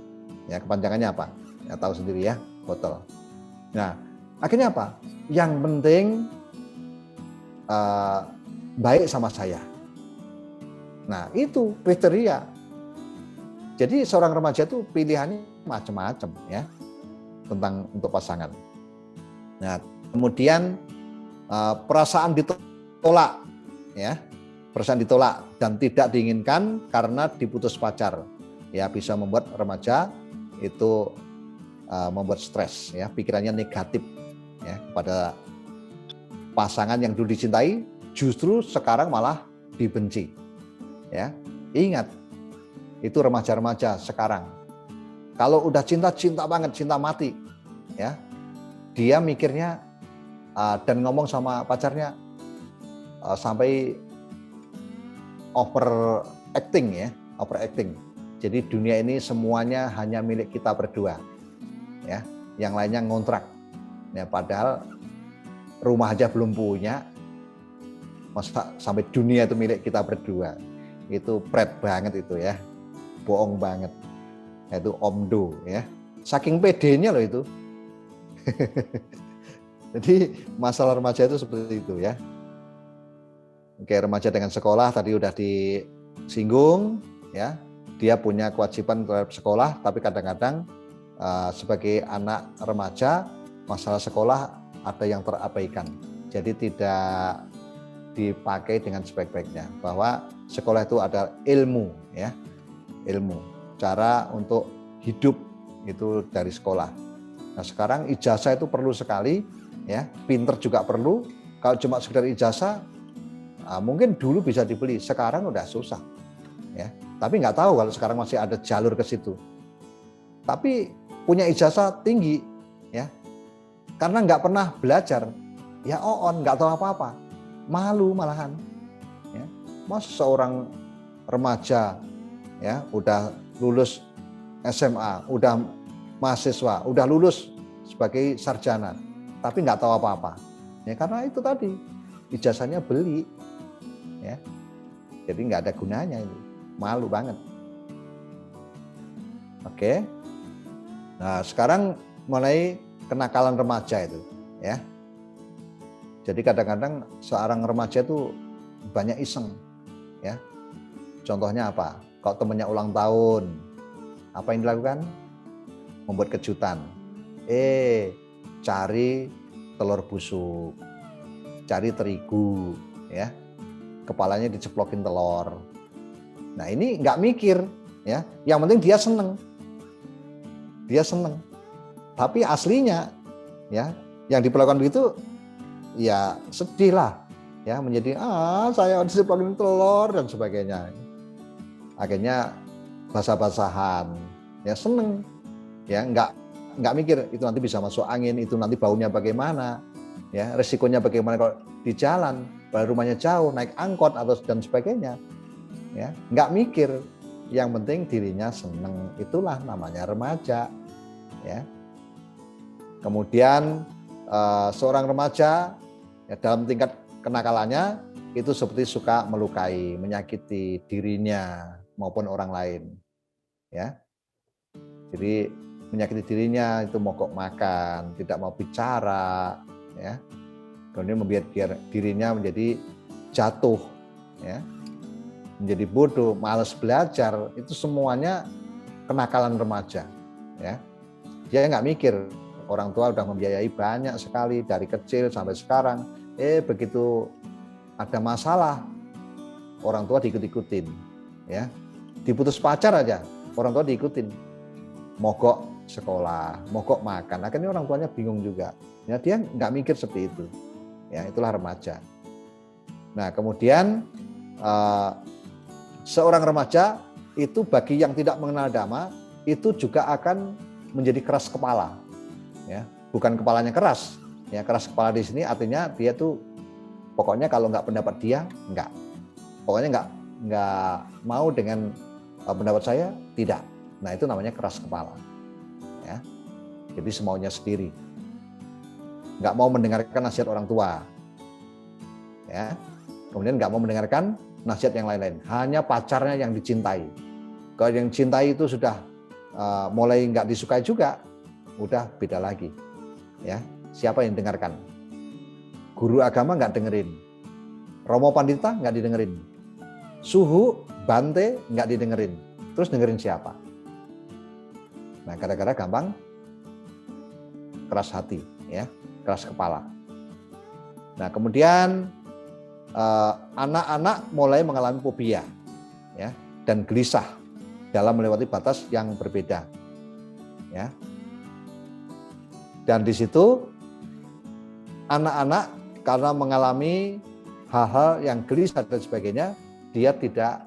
Ya, kepanjangannya apa? Ya, tahu sendiri ya, botol. Nah, akhirnya apa? Yang penting baik sama saya. Nah, itu kriteria. Jadi seorang remaja itu pilihannya macam-macam, ya, tentang untuk pasangan. Nah, kemudian perasaan ditolak, ya, perasaan ditolak dan tidak diinginkan karena diputus pacar, ya, bisa membuat remaja itu membuat stres, ya, pikirannya negatif, ya, kepada pasangan yang dulu dicintai, justru sekarang malah dibenci. Ya, ingat, itu remaja-remaja sekarang. Kalau udah cinta banget, cinta mati, ya, dia mikirnya dan ngomong sama pacarnya sampai overacting, ya, overacting. Jadi dunia ini semuanya hanya milik kita berdua, ya, yang lainnya ngontrak. Ya, padahal rumah aja belum punya, masa sampai dunia itu milik kita berdua. itu pret banget itu ya, bohong banget. Itu omdo ya, saking pedenya loh itu. Jadi masalah remaja itu seperti itu ya. Oke, remaja dengan sekolah tadi udah disinggung ya. Dia punya kewajiban terhadap sekolah, tapi kadang-kadang sebagai anak remaja masalah sekolah ada yang terabaikan. Jadi tidak dipakai dengan sebaik-baiknya. Bahwa sekolah itu ada ilmu ya, ilmu, cara untuk hidup itu dari sekolah. Nah sekarang ijazah itu perlu sekali ya, pinter juga perlu. Kalau cuma sekedar ijazah mungkin dulu bisa dibeli, sekarang udah susah ya. Tapi nggak tahu kalau sekarang masih ada jalur ke situ. Tapi punya ijazah tinggi ya, karena nggak pernah belajar ya, nggak tahu apa-apa, malu malahan ya. Mas seorang remaja ya udah lulus SMA, udah mahasiswa, udah lulus sebagai sarjana, tapi nggak tahu apa-apa ya, karena itu tadi ijazahnya beli ya, jadi nggak ada gunanya itu, malu banget. Oke, nah sekarang mulai kenakalan remaja itu ya. Jadi kadang-kadang seorang remaja itu banyak iseng ya. Contohnya apa? Kalau temennya ulang tahun, apa yang dilakukan? Membuat kejutan. Cari telur busuk, cari terigu ya. Kepalanya diceplokin telur. Nah ini nggak mikir ya, yang penting dia seneng. Dia seneng. Tapi aslinya ya, yang diperlakukan begitu ya sedih lah ya, menjadi saya diceplokin telur dan sebagainya. Akhirnya basah-basahan ya, seneng ya, nggak mikir itu nanti bisa masuk angin, itu nanti baunya bagaimana ya, resikonya bagaimana kalau di jalan, kalau rumahnya jauh, naik angkot atau dan sebagainya ya, nggak mikir. Yang penting dirinya seneng, itulah namanya remaja ya. Kemudian seorang remaja ya, dalam tingkat kenakalannya itu seperti suka melukai, menyakiti dirinya maupun orang lain ya. Jadi menyakiti dirinya itu mogok makan, tidak mau bicara ya. Kemudian membuat dirinya menjadi jatuh ya, menjadi bodoh, malas belajar, itu semuanya kenakalan remaja ya. Dia nggak mikir, orang tua udah membiayai banyak sekali dari kecil sampai sekarang, begitu ada masalah orang tua diikut-ikutin ya. Diputus pacar aja orang tua diikutin, mogok sekolah, mogok makan. Akhirnya orang tuanya bingung juga ya, dia nggak mikir seperti itu ya. Itulah remaja. Nah kemudian seorang remaja itu bagi yang tidak mengenal Dhamma itu juga akan menjadi keras kepala ya. Bukan kepalanya keras ya, keras kepala di sini artinya dia tuh pokoknya kalau nggak pendapat dia nggak, pokoknya nggak mau dengan pendapat saya, tidak. Nah itu namanya keras kepala ya. Jadi semaunya sendiri, nggak mau mendengarkan nasihat orang tua ya. Kemudian nggak mau mendengarkan nasihat yang lain-lain, hanya pacarnya yang dicintai. Kalau yang cintai itu sudah mulai nggak disukai juga, udah beda lagi ya. Siapa yang dengarkan? Guru agama nggak dengerin, Romo Pandita nggak didengerin, Suhu Bante nggak didengerin, terus dengerin siapa? Nah kadang-kadang gampang keras hati ya, keras kepala. Nah kemudian anak-anak mulai mengalami fobia ya, dan gelisah dalam melewati batas yang berbeda ya. Dan di situ anak-anak karena mengalami hal-hal yang gelisah dan sebagainya, dia tidak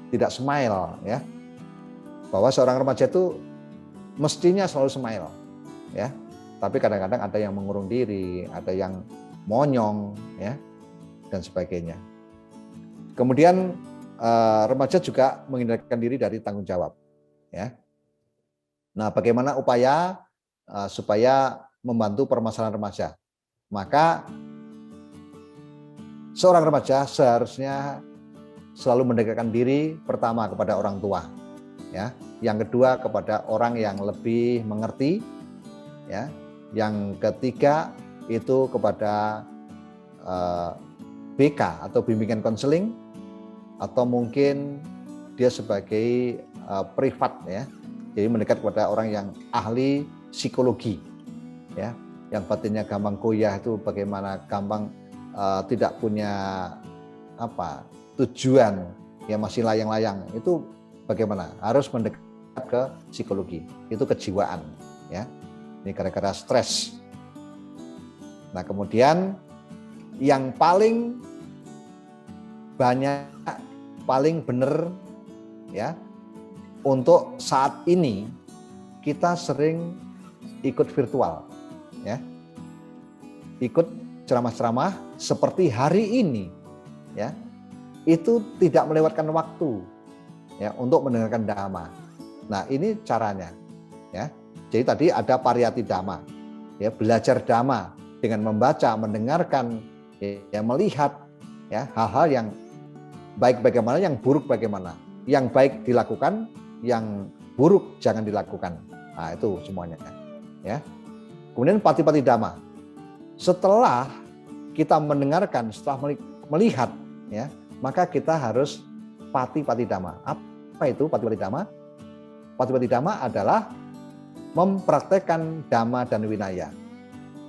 tidak smile ya. Bahwa seorang remaja itu mestinya selalu smile ya. Tapi kadang-kadang ada yang mengurung diri, ada yang monyong ya, dan sebagainya. Kemudian remaja juga menghindarkan diri dari tanggung jawab ya. Nah, bagaimana upaya supaya membantu permasalahan remaja? Maka seorang remaja seharusnya selalu mendekatkan diri pertama kepada orang tua, ya. Yang kedua kepada orang yang lebih mengerti, ya. Yang ketiga itu kepada BK atau bimbingan konseling, atau mungkin dia sebagai privat, ya. Jadi mendekat kepada orang yang ahli psikologi, ya. Yang batinnya gampang goyah itu bagaimana gampang tidak punya tujuan, ya masih layang-layang, itu bagaimana harus mendekat ke psikologi, itu kejiwaan, ya. Ini gara-gara stres. Nah, kemudian yang paling banyak, paling benar, ya, untuk saat ini kita sering ikut virtual, ya, ikut ceramah-ceramah seperti hari ini, ya, itu tidak melewatkan waktu, ya, untuk mendengarkan dhamma. Nah, ini caranya, ya. Jadi tadi ada pariyati dhamma, ya, belajar dhamma dengan membaca, mendengarkan, ya, melihat, ya, hal-hal yang baik bagaimana, yang buruk bagaimana. Yang baik dilakukan, yang buruk jangan dilakukan. Nah, itu semuanya, ya. Kemudian pati-pati dhamma. Setelah kita mendengarkan, setelah melihat, ya, maka kita harus pati-pati dhamma. Apa itu pati-pati dhamma? Pati-pati dhamma adalah mempraktekkan dhamma dan winaya,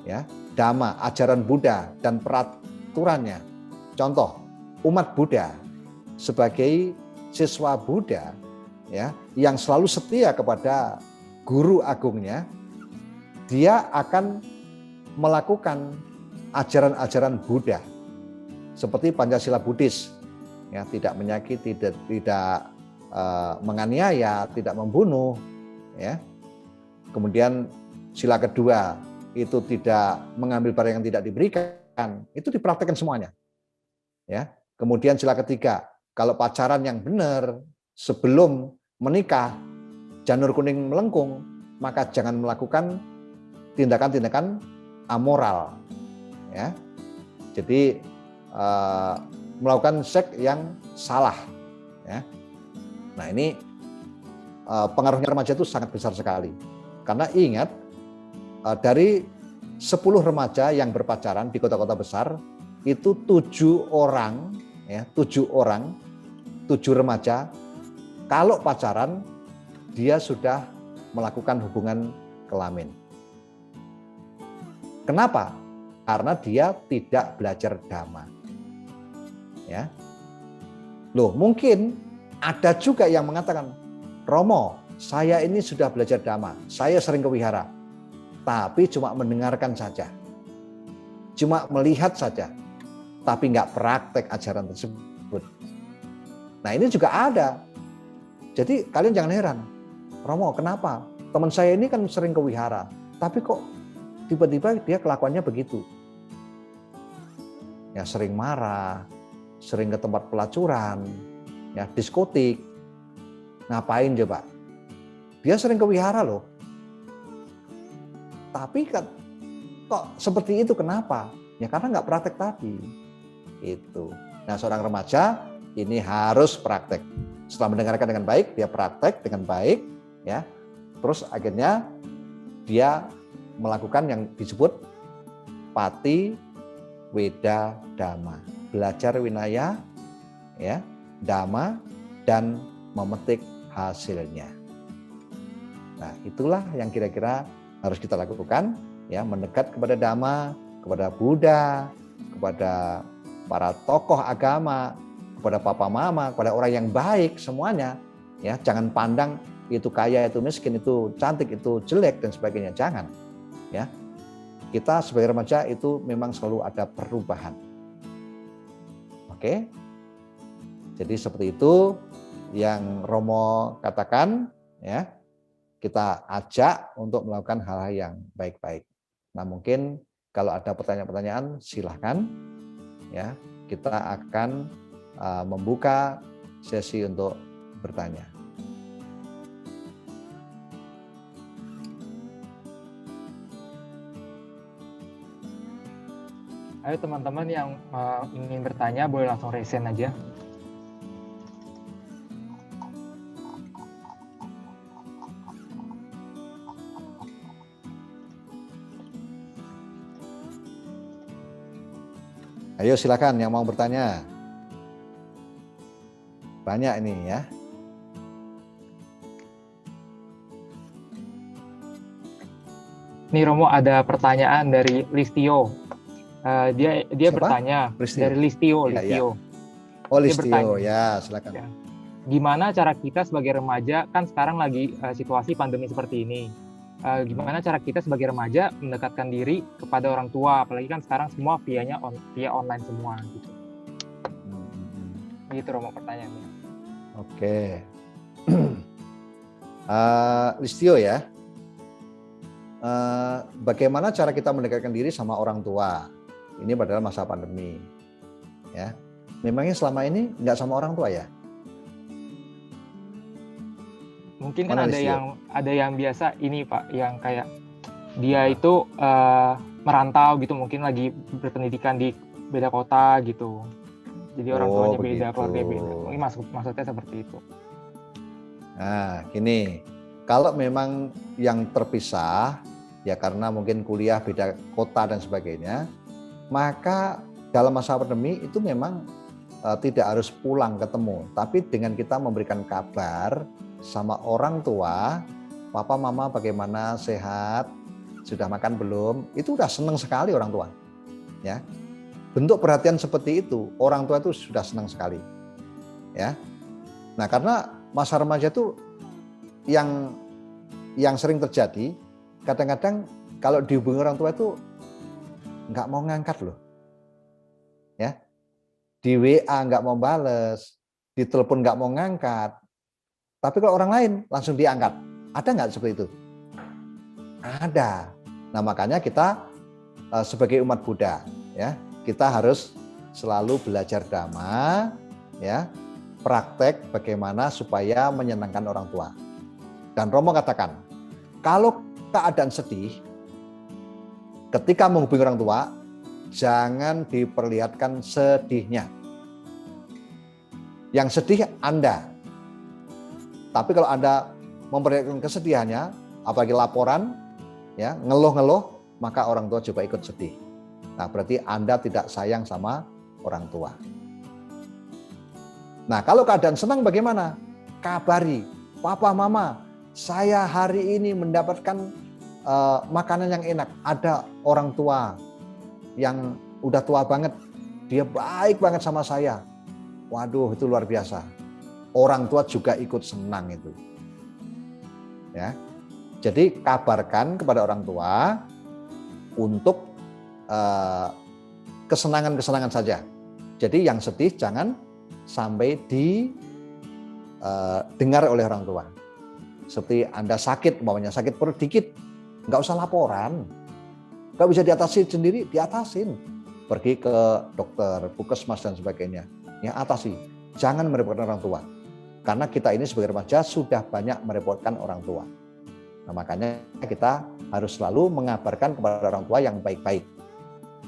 ya. Dhamma, ajaran Buddha dan peraturannya. Contoh, umat Buddha sebagai siswa Buddha, ya, yang selalu setia kepada guru agungnya, dia akan melakukan ajaran-ajaran Buddha seperti Pancasila Buddhis, ya, tidak menyakiti, tidak menganiaya, tidak membunuh, ya. Kemudian sila kedua itu tidak mengambil barang yang tidak diberikan, itu dipraktekkan semuanya, ya. Kemudian sila ketiga, kalau pacaran yang benar sebelum menikah, janur kuning melengkung, maka jangan melakukan tindakan-tindakan amoral, ya. Jadi melakukan seks yang salah, ya. Nah, ini pengaruhnya remaja itu sangat besar sekali. Karena ingat, dari 10 remaja yang berpacaran di kota-kota besar, itu 7 orang, ya, 7 remaja, kalau pacaran, dia sudah melakukan hubungan kelamin. Kenapa? Karena dia tidak belajar dhamma. Ya. Loh, mungkin ada juga yang mengatakan, Romo, saya ini sudah belajar dhamma, saya sering ke wihara, tapi cuma mendengarkan saja, cuma melihat saja, tapi nggak praktek ajaran tersebut. Nah, ini juga ada. Jadi kalian jangan heran, Romo, kenapa? Teman saya ini kan sering ke wihara, tapi kok tiba-tiba dia kelakuannya begitu. Ya, sering marah, sering ke tempat pelacuran, ya, diskotik. Ngapain coba? Dia sering ke wihara loh. Tapi kan kok seperti itu, kenapa? Ya karena nggak praktek tadi. Itu. Nah, seorang remaja ini harus praktek. Setelah mendengarkan dengan baik, dia praktek dengan baik, ya. Terus akhirnya dia melakukan yang disebut pati weda dhamma, belajar winaya, ya, dhamma, dan memetik hasilnya. Nah, itulah yang kira-kira harus kita lakukan, ya, mendekat kepada dhamma, kepada Buddha, kepada para tokoh agama, kepada papa mama, kepada orang yang baik semuanya, ya. Jangan pandang itu kaya, itu miskin, itu cantik, itu jelek dan sebagainya, jangan, ya. Kita sebagai remaja itu memang selalu ada perubahan. Oke? Jadi seperti itu yang Romo katakan, ya. Kita ajak untuk melakukan hal-hal yang baik-baik. Nah, mungkin kalau ada pertanyaan-pertanyaan silahkan, ya. Kita akan membuka sesi untuk bertanya. Ayo teman-teman yang ingin bertanya boleh langsung raise hand aja. Ayo silakan yang mau bertanya. Banyak ini ya. Nih Romo, ada pertanyaan dari Listio. Dia Siapa? bertanya Listio? dari Listio. Ya, Listio. ya. Oh, Dia Listio, bertanya, ya silakan. ya, gimana cara kita sebagai remaja, kan sekarang lagi situasi pandemi seperti ini. Gimana cara kita sebagai remaja mendekatkan diri kepada orang tua, apalagi kan sekarang semua via online semua gitu. Gitu Romo pertanyaannya. Oke. Listio ya. Bagaimana cara kita mendekatkan diri sama orang tua? Ini padahal masa pandemi. Ya. Memangnya selama ini nggak sama orang tua ya? Mungkin kan Mana ada yang biasa ini Pak, yang kayak dia itu merantau gitu, mungkin lagi berpendidikan di beda kota gitu. Jadi orang tuanya beda, keluarga beda. Mungkin maksudnya seperti itu. Nah, gini, kalau memang yang terpisah, ya karena mungkin kuliah beda kota dan sebagainya, maka dalam masa pandemi itu memang tidak harus pulang ketemu, tapi dengan kita memberikan kabar sama orang tua, papa mama bagaimana, sehat, sudah makan belum, itu udah senang sekali orang tua. Ya. Bentuk perhatian seperti itu, orang tua itu sudah senang sekali. Ya. Nah, karena masa remaja itu yang sering terjadi, kadang-kadang kalau dihubungi orang tua itu nggak mau ngangkat loh. Ya. Di WA nggak mau bales, di telepon nggak mau ngangkat. Tapi kalau orang lain langsung diangkat. Ada nggak seperti itu? Ada. Nah, makanya kita sebagai umat Buddha, ya, kita harus selalu belajar dhamma, ya, praktek bagaimana supaya menyenangkan orang tua. Dan Romo katakan, kalau keadaan sedih, ketika menghubungi orang tua, jangan diperlihatkan sedihnya. Yang sedih Anda. Tapi kalau Anda memperlihatkan kesedihannya, apalagi laporan, ya, ngeluh-ngeluh, maka orang tua juga ikut sedih. Nah, berarti Anda tidak sayang sama orang tua. Nah, kalau keadaan senang bagaimana? Kabari, papa, mama, saya hari ini mendapatkan makanan yang enak. Ada orang tua yang udah tua banget, dia baik banget sama saya. Waduh, itu luar biasa. Orang tua juga ikut senang itu. Ya. Jadi kabarkan kepada orang tua untuk kesenangan-kesenangan saja. Jadi yang sedih jangan sampai didengar oleh orang tua. Seperti Anda sakit, umpamanya sakit perut dikit, nggak usah laporan. Nggak bisa diatasi sendiri, diatasin. Pergi ke dokter, puskesmas dan sebagainya. Ya, atasi. Jangan merepotkan orang tua. Karena kita ini sebagai remaja sudah banyak merepotkan orang tua. Nah, makanya kita harus selalu mengabarkan kepada orang tua yang baik-baik.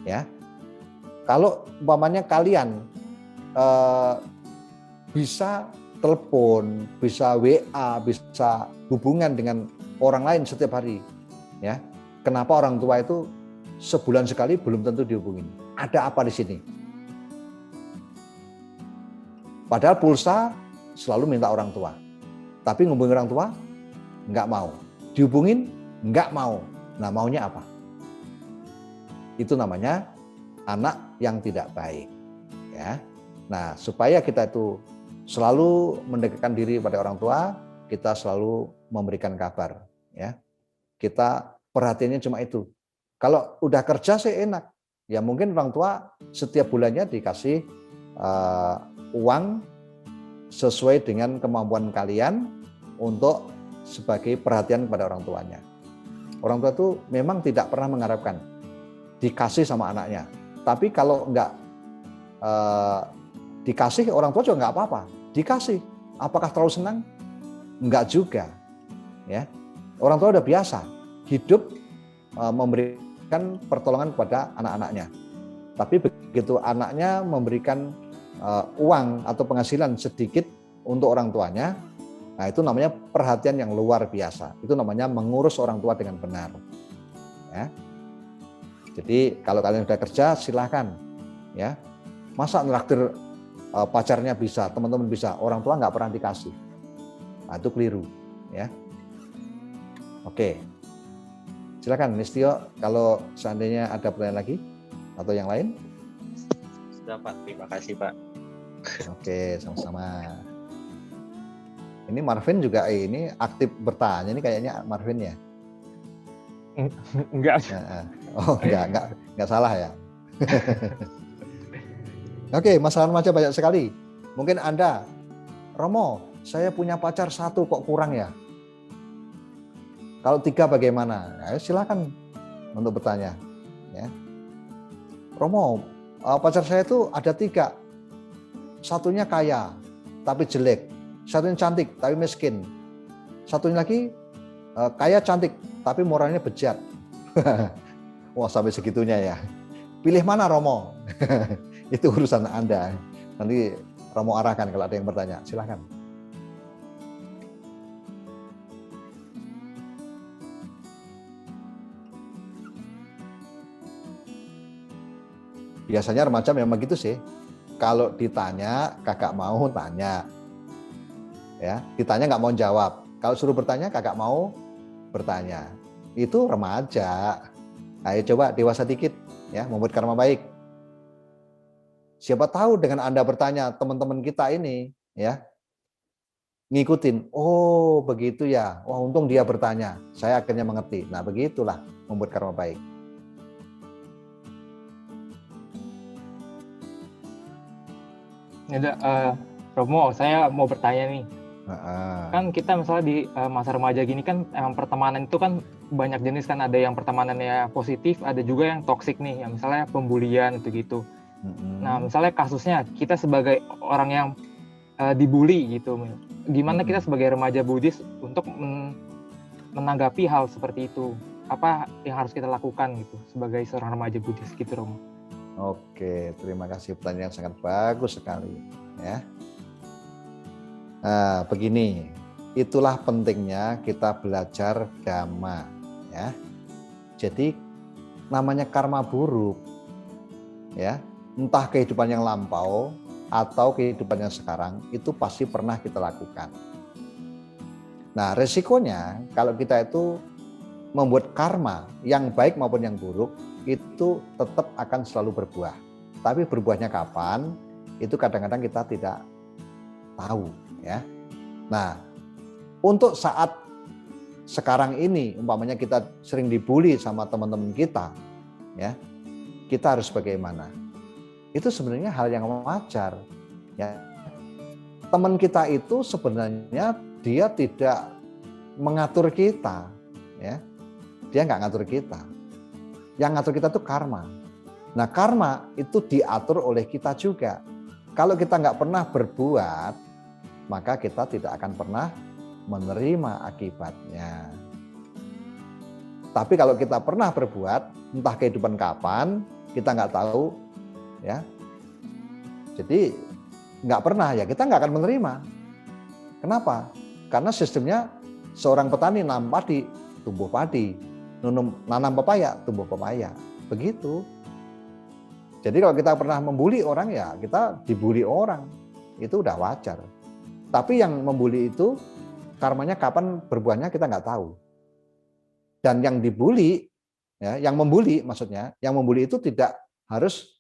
Ya, kalau umpamanya kalian bisa telepon, bisa WA, bisa hubungan dengan orang lain setiap hari, ya. Kenapa orang tua itu sebulan sekali belum tentu dihubungin? Ada apa di sini? Padahal pulsa selalu minta orang tua, tapi ngubungin orang tua nggak mau, dihubungin nggak mau. Nah, maunya apa? Itu namanya anak yang tidak baik, ya. Nah, supaya kita itu selalu mendekatkan diri pada orang tua, kita selalu memberikan kabar, ya. Kita perhatiannya cuma itu. Kalau udah kerja sih enak, ya mungkin orang tua setiap bulannya dikasih uang sesuai dengan kemampuan kalian untuk sebagai perhatian kepada orang tuanya. Orang tua itu memang tidak pernah mengharapkan dikasih sama anaknya. Tapi kalau enggak dikasih, orang tua juga enggak apa-apa. Dikasih, apakah terlalu senang? Enggak juga. Ya, orang tua udah biasa hidup memberikan pertolongan kepada anak-anaknya. Tapi begitu anaknya memberikan uang atau penghasilan sedikit untuk orang tuanya, nah itu namanya perhatian yang luar biasa. Itu namanya mengurus orang tua dengan benar. Ya. Jadi kalau kalian sudah kerja silahkan, ya. Masa nraktir pacarnya bisa, teman-teman bisa, orang tua nggak pernah dikasih. Nah, itu keliru, ya. Oke. Silakan Nistio, kalau seandainya ada pertanyaan lagi atau yang lain. Sudah Pak, terima kasih Pak. Oke, sama-sama. Ini Marvin juga ini aktif bertanya nih kayaknya Marvin ya. Enggak. Oh, enggak salah ya. Oke, masalah remaja banyak sekali. Mungkin Anda, Romo, saya punya pacar 1 kok kurang ya. Kalau 3 bagaimana? Ya, silakan untuk bertanya. Ya. Romo, pacar saya itu ada 3. Satunya kaya, tapi jelek. Satunya cantik, tapi miskin. Satunya lagi kaya cantik, tapi moralnya bejat. Wah, sampai segitunya ya. Pilih mana Romo? Itu urusan Anda. Nanti Romo arahkan kalau ada yang bertanya. Silakan. Biasanya remaja memang gitu sih. Kalau ditanya, kagak mau tanya. Ya, ditanya nggak mau jawab. Kalau suruh bertanya, kagak mau bertanya. Itu remaja. Ayo coba dewasa dikit, ya, membuat karma baik. Siapa tahu dengan Anda bertanya, teman-teman kita ini, ya, ngikutin. Oh, begitu ya. Wah, untung dia bertanya. Saya akhirnya mengerti. Nah, begitulah membuat karma baik. Ada Romo, saya mau bertanya nih. Kan kita misalnya di masa remaja gini kan emang pertemanan itu kan banyak jenis kan, ada yang pertemanannya positif, ada juga yang toksik nih, yang misalnya pembulian itu gitu. Nah, misalnya kasusnya kita sebagai orang yang dibully gitu, gimana kita sebagai remaja Buddhis untuk menanggapi hal seperti itu? Apa yang harus kita lakukan gitu sebagai seorang remaja Buddhis gitu, Romo? Oke, terima kasih, pertanyaan yang sangat bagus sekali, ya. Nah, begini, itulah pentingnya kita belajar Dhamma, ya. Jadi namanya karma buruk, ya, entah kehidupan yang lampau atau kehidupan yang sekarang, itu pasti pernah kita lakukan. Nah, resikonya kalau kita itu membuat karma yang baik maupun yang buruk, itu tetap akan selalu berbuah. Tapi berbuahnya kapan, itu kadang-kadang kita tidak tahu, ya. Nah, untuk saat sekarang ini, umpamanya kita sering dibully sama teman-teman kita, ya, kita harus bagaimana? Itu sebenarnya hal yang wajar, ya. Teman kita itu sebenarnya dia tidak mengatur kita, ya. Dia nggak ngatur kita. Yang ngatur kita itu karma. Nah, karma itu diatur oleh kita juga. Kalau kita nggak pernah berbuat, maka kita tidak akan pernah menerima akibatnya. Tapi kalau kita pernah berbuat, entah kehidupan kapan, kita nggak tahu, ya. Jadi nggak pernah, ya kita nggak akan menerima. Kenapa? Karena sistemnya seorang petani nanam padi, tumbuh padi. Nanam pepaya, tumbuh pepaya. Begitu. Jadi kalau kita pernah membuli orang, ya kita dibuli orang. Itu udah wajar. Tapi yang membuli itu karmanya kapan berbuahnya kita nggak tahu. Dan yang dibuli, ya, yang membuli maksudnya, yang membuli itu tidak harus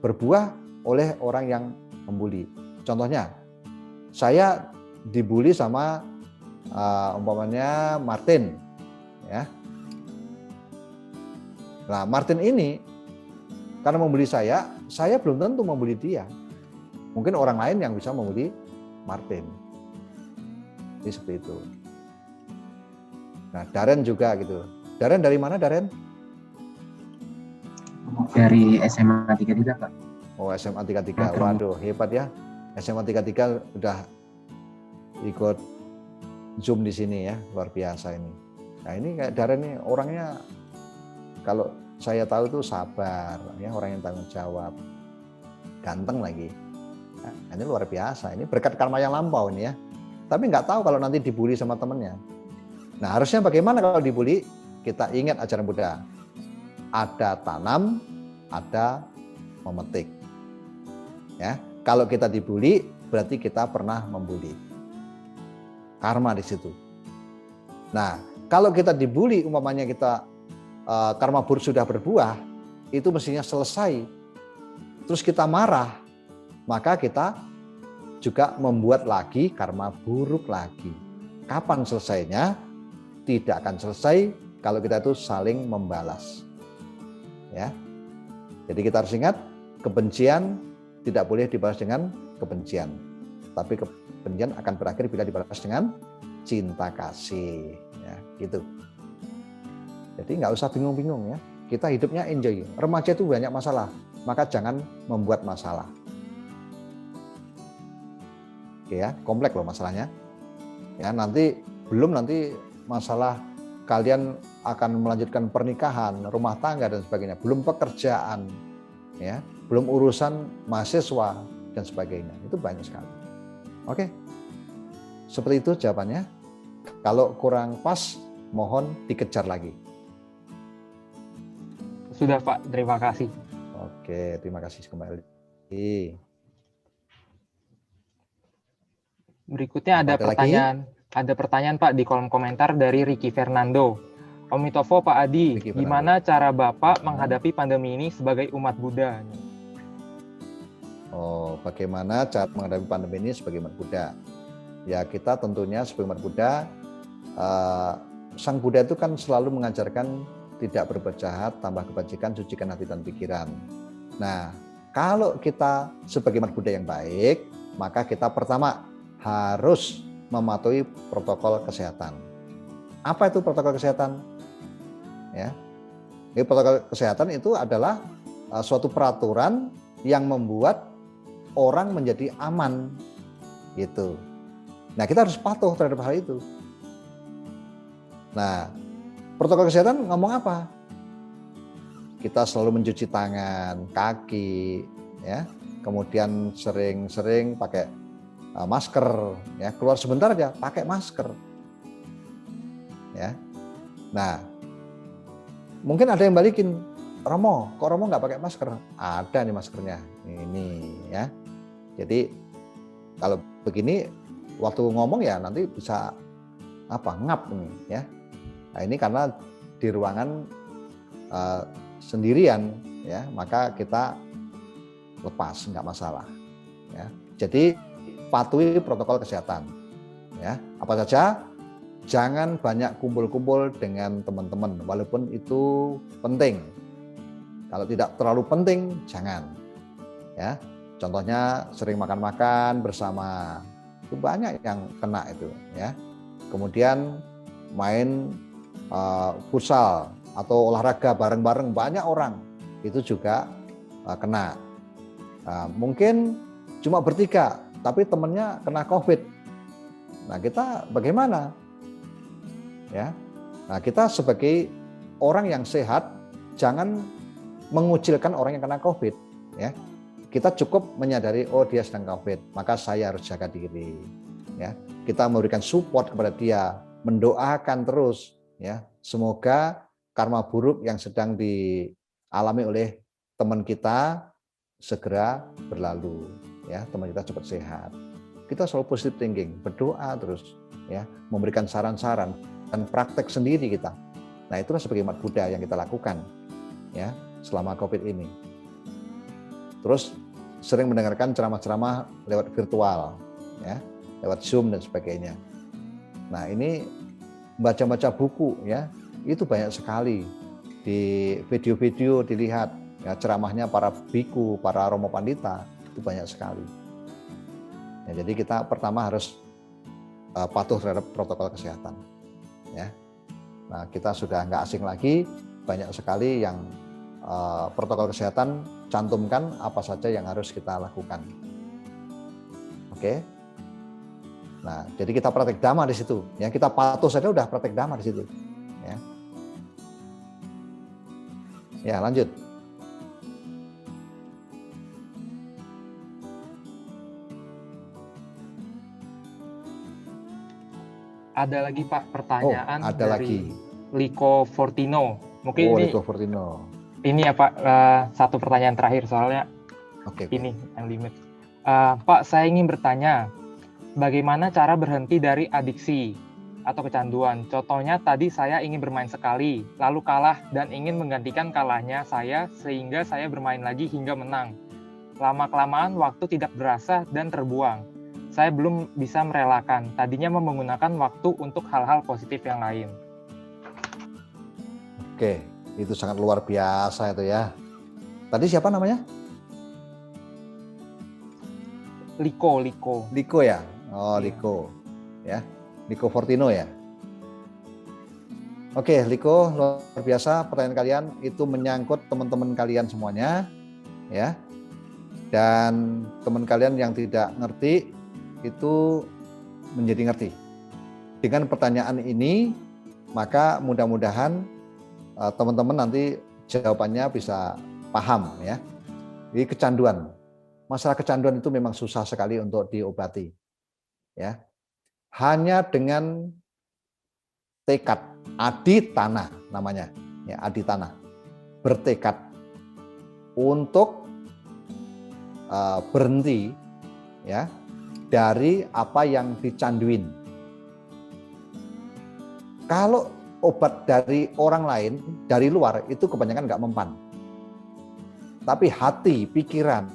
berbuah oleh orang yang membuli. Contohnya, saya dibuli sama umpamanya Martin, ya. Nah, Martin ini karena membuli saya belum tentu membuli dia. Mungkin orang lain yang bisa membuli Martin. Jadi seperti itu. Nah, Darren juga gitu. Darren dari mana, Darren? Dari SMA 33, Pak. Oh, SMA 33. Waduh, hebat ya. SMA 33 udah ikut Zoom di sini ya. Luar biasa ini. Nah, ini kayak Darren nih orangnya kalau saya tahu itu sabar, ya, orang yang tanggung jawab, ganteng lagi. Nah, ini luar biasa, ini berkat karma yang lampau ini ya. Tapi nggak tahu kalau nanti dibully sama temennya. Nah, harusnya bagaimana kalau dibully? Kita ingat ajaran Buddha. Ada tanam, ada memetik. Ya, kalau kita dibully, berarti kita pernah membuli. Karma di situ. Nah, kalau kita dibully, umpamanya kita karma buruk sudah berbuah, itu mestinya selesai. Terus kita marah, maka kita juga membuat lagi karma buruk lagi. Kapan selesainya? Tidak akan selesai kalau kita itu saling membalas. Ya. Jadi kita harus ingat, kebencian tidak boleh dibalas dengan kebencian. Tapi kebencian akan berakhir bila dibalas dengan cinta kasih. Ya, gitu. Jadi nggak usah bingung-bingung ya. Kita hidupnya enjoy. Remaja itu banyak masalah, maka jangan membuat masalah. Oke ya, kompleks loh masalahnya. Ya, nanti masalah kalian akan melanjutkan pernikahan, rumah tangga dan sebagainya, belum pekerjaan, ya, belum urusan mahasiswa dan sebagainya. Itu banyak sekali. Oke. Seperti itu jawabannya. Kalau kurang pas, mohon dikejar lagi. Sudah Pak, terima kasih. Oke, terima kasih kembali. Berikutnya ada pertanyaan Pak di kolom komentar dari Ricky Fernando. Omitofo Pak Adi, Ricky gimana cara Bapak menghadapi pandemi ini sebagai umat Buddha? Oh, bagaimana cara menghadapi pandemi ini sebagai umat Buddha? Ya, kita tentunya sebagai umat Buddha, Sang Buddha itu kan selalu mengajarkan tidak berbuat jahat, tambah kebajikan, sucikan hati dan pikiran. Nah, kalau kita sebagai umat Buddha yang baik, maka kita pertama harus mematuhi protokol kesehatan. Apa itu protokol kesehatan? Ya, jadi protokol kesehatan itu adalah suatu peraturan yang membuat orang menjadi aman, gitu. Nah, kita harus patuh terhadap hal itu. Nah, protokol kesehatan ngomong apa? Kita selalu mencuci tangan, kaki, ya. Kemudian sering-sering pakai masker, ya. Keluar sebentar aja pakai masker, ya. Nah, mungkin ada yang balikin, Romo, kok Romo nggak pakai masker? Ada nih maskernya, ini, ya. Jadi kalau begini, waktu ngomong ya nanti bisa ngap nih, ya. Nah, ini karena di ruangan sendirian, ya, maka kita lepas, nggak masalah, ya. Jadi patuhi protokol kesehatan, ya. Apa saja, jangan banyak kumpul-kumpul dengan teman-teman, walaupun itu penting. Kalau tidak terlalu penting, jangan, ya. Contohnya sering makan-makan bersama, itu banyak yang kena itu, ya. Kemudian main futsal atau olahraga bareng-bareng banyak orang, itu juga kena. Mungkin cuma bertiga, tapi temennya kena COVID. Nah, kita bagaimana? Ya, nah, kita sebagai orang yang sehat jangan mengucilkan orang yang kena COVID. Ya, kita cukup menyadari, oh dia sedang COVID, maka saya harus jaga diri. Ya, kita memberikan support kepada dia, mendoakan terus. Ya, semoga karma buruk yang sedang dialami oleh teman kita segera berlalu, ya, teman kita cepat sehat. Kita selalu positive thinking, berdoa terus, ya, memberikan saran-saran dan praktek sendiri kita. Nah, itulah sebagai umat Buddha yang kita lakukan, ya, selama COVID ini. Terus sering mendengarkan ceramah-ceramah lewat virtual, ya, lewat Zoom dan sebagainya. Nah, ini baca-baca buku, ya, itu banyak sekali di video-video dilihat, ya, ceramahnya para biku, para romo pandita, itu banyak sekali. Ya, jadi kita pertama harus patuh terhadap protokol kesehatan, ya. Nah, kita sudah nggak asing lagi, banyak sekali yang protokol kesehatan cantumkan apa saja yang harus kita lakukan. Oke. Nah, jadi kita praktek dhamma di situ, ya, kita patuh saja udah praktek dhamma di situ, ya. Ya, lanjut. Ada lagi Pak pertanyaan ada dari lagi. Liko Fortino. Mungkin ini Liko Fortino. ini ya Pak, satu pertanyaan terakhir soalnya Oke. ini yang limit. Pak, saya ingin bertanya, bagaimana cara berhenti dari adiksi atau kecanduan? Contohnya tadi saya ingin bermain sekali, lalu kalah dan ingin menggantikan kalahnya saya sehingga saya bermain lagi hingga menang. Lama-kelamaan waktu tidak berasa dan terbuang. Saya belum bisa merelakan, tadinya menggunakan waktu untuk hal-hal positif yang lain. Oke, itu sangat luar biasa itu ya. Tadi siapa namanya? Liko. Liko ya? Oh, Iya. Liko. Ya, Liko Fortino ya. Oke, Liko, luar biasa pertanyaan kalian itu menyangkut teman-teman kalian semuanya ya. Dan teman kalian yang tidak ngerti itu menjadi ngerti. Dengan pertanyaan ini, maka mudah-mudahan teman-teman nanti jawabannya bisa paham ya. Jadi kecanduan. Masalah kecanduan itu memang susah sekali untuk diobati. Ya. Hanya dengan tekad aditana namanya, ya aditana. Bertekad untuk berhenti ya dari apa yang dicanduin. Kalau obat dari orang lain, dari luar, itu kebanyakan nggak mempan. Tapi hati, pikiran,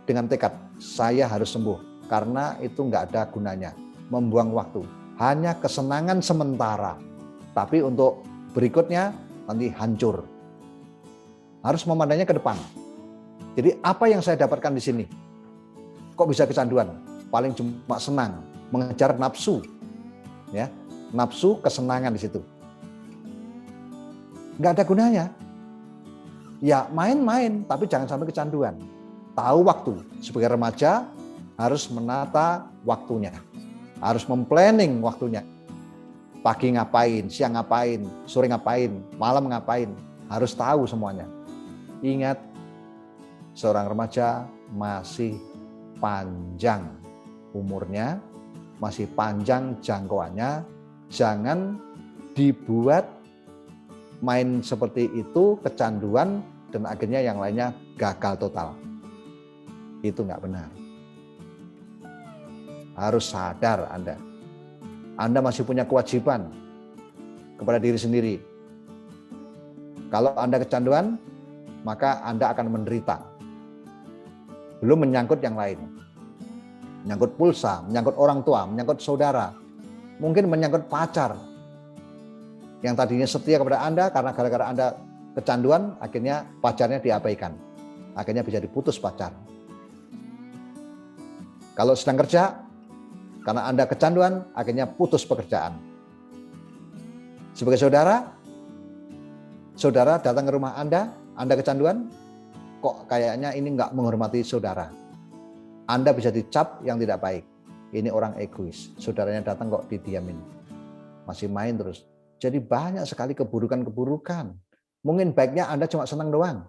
dengan tekad, saya harus sembuh. Karena itu nggak ada gunanya, membuang waktu. Hanya kesenangan sementara. Tapi untuk berikutnya, nanti hancur. Harus memandangnya ke depan. Jadi apa yang saya dapatkan di sini? Kok bisa kecanduan? Paling cuma senang, mengejar nafsu. Ya, nafsu kesenangan di situ. Nggak ada gunanya. Ya main-main, tapi jangan sampai kecanduan. Tahu waktu. Sebagai remaja harus menata waktunya. Harus memplanning waktunya. Pagi ngapain, siang ngapain, sore ngapain, malam ngapain. Harus tahu semuanya. Ingat, seorang remaja masih panjang umurnya, masih panjang jangkauannya. Jangan dibuat main seperti itu, kecanduan, dan akhirnya yang lainnya gagal total. Itu nggak benar. Harus sadar Anda. Anda masih punya kewajiban kepada diri sendiri. Kalau Anda kecanduan, maka Anda akan menderita. Belum menyangkut yang lain. Menyangkut pulsa, menyangkut orang tua, menyangkut saudara. Mungkin menyangkut pacar. Yang tadinya setia kepada Anda, karena gara-gara Anda kecanduan, akhirnya pacarnya diabaikan. Akhirnya bisa diputus pacar. Kalau sedang kerja, karena Anda kecanduan, akhirnya putus pekerjaan. Sebagai saudara, saudara datang ke rumah Anda kecanduan, kok kayaknya ini nggak menghormati saudara. Anda bisa dicap yang tidak baik. Ini orang egois. Saudaranya datang kok didiamin. Masih main terus. Jadi banyak sekali keburukan-keburukan. Mungkin baiknya Anda cuma senang doang.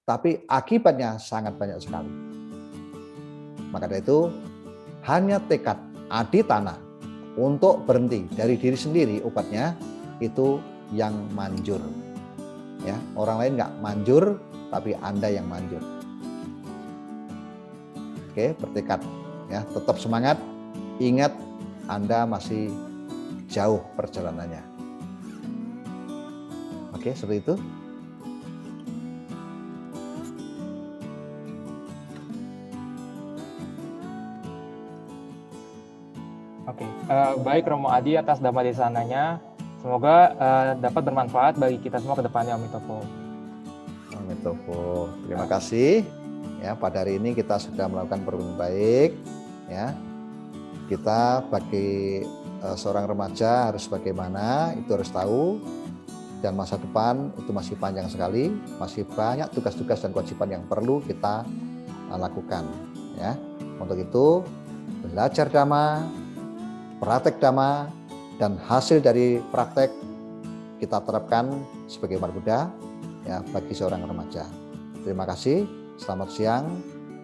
Tapi akibatnya sangat banyak sekali. Maka dari itu, hanya tekad aditana untuk berhenti dari diri sendiri obatnya itu yang manjur. Ya, orang lain nggak manjur, tapi Anda yang manjur. Oke, bertekad. Ya, tetap semangat. Ingat, Anda masih jauh perjalanannya. Oke, seperti itu. Oke, baik Romo Adi atas dhamma desananya. Semoga dapat bermanfaat bagi kita semua ke depannya. Amitofo. Amitofo. Terima kasih. Ya, pada hari ini kita sudah melakukan perubahan baik. Ya, kita bagi seorang remaja harus bagaimana, itu harus tahu. Dan masa depan itu masih panjang sekali, masih banyak tugas-tugas dan kewajiban yang perlu kita lakukan. Ya, untuk itu belajar dhamma, praktek dhamma, dan hasil dari praktek kita terapkan sebagai umat Buddha ya bagi seorang remaja. Terima kasih. Selamat siang.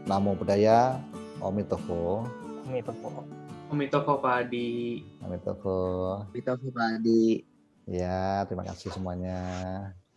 Namo Buddhaya. Omitofo. Omitofo Pak Adi. Omitofo. Kita Pak Adi. Ya, terima kasih semuanya.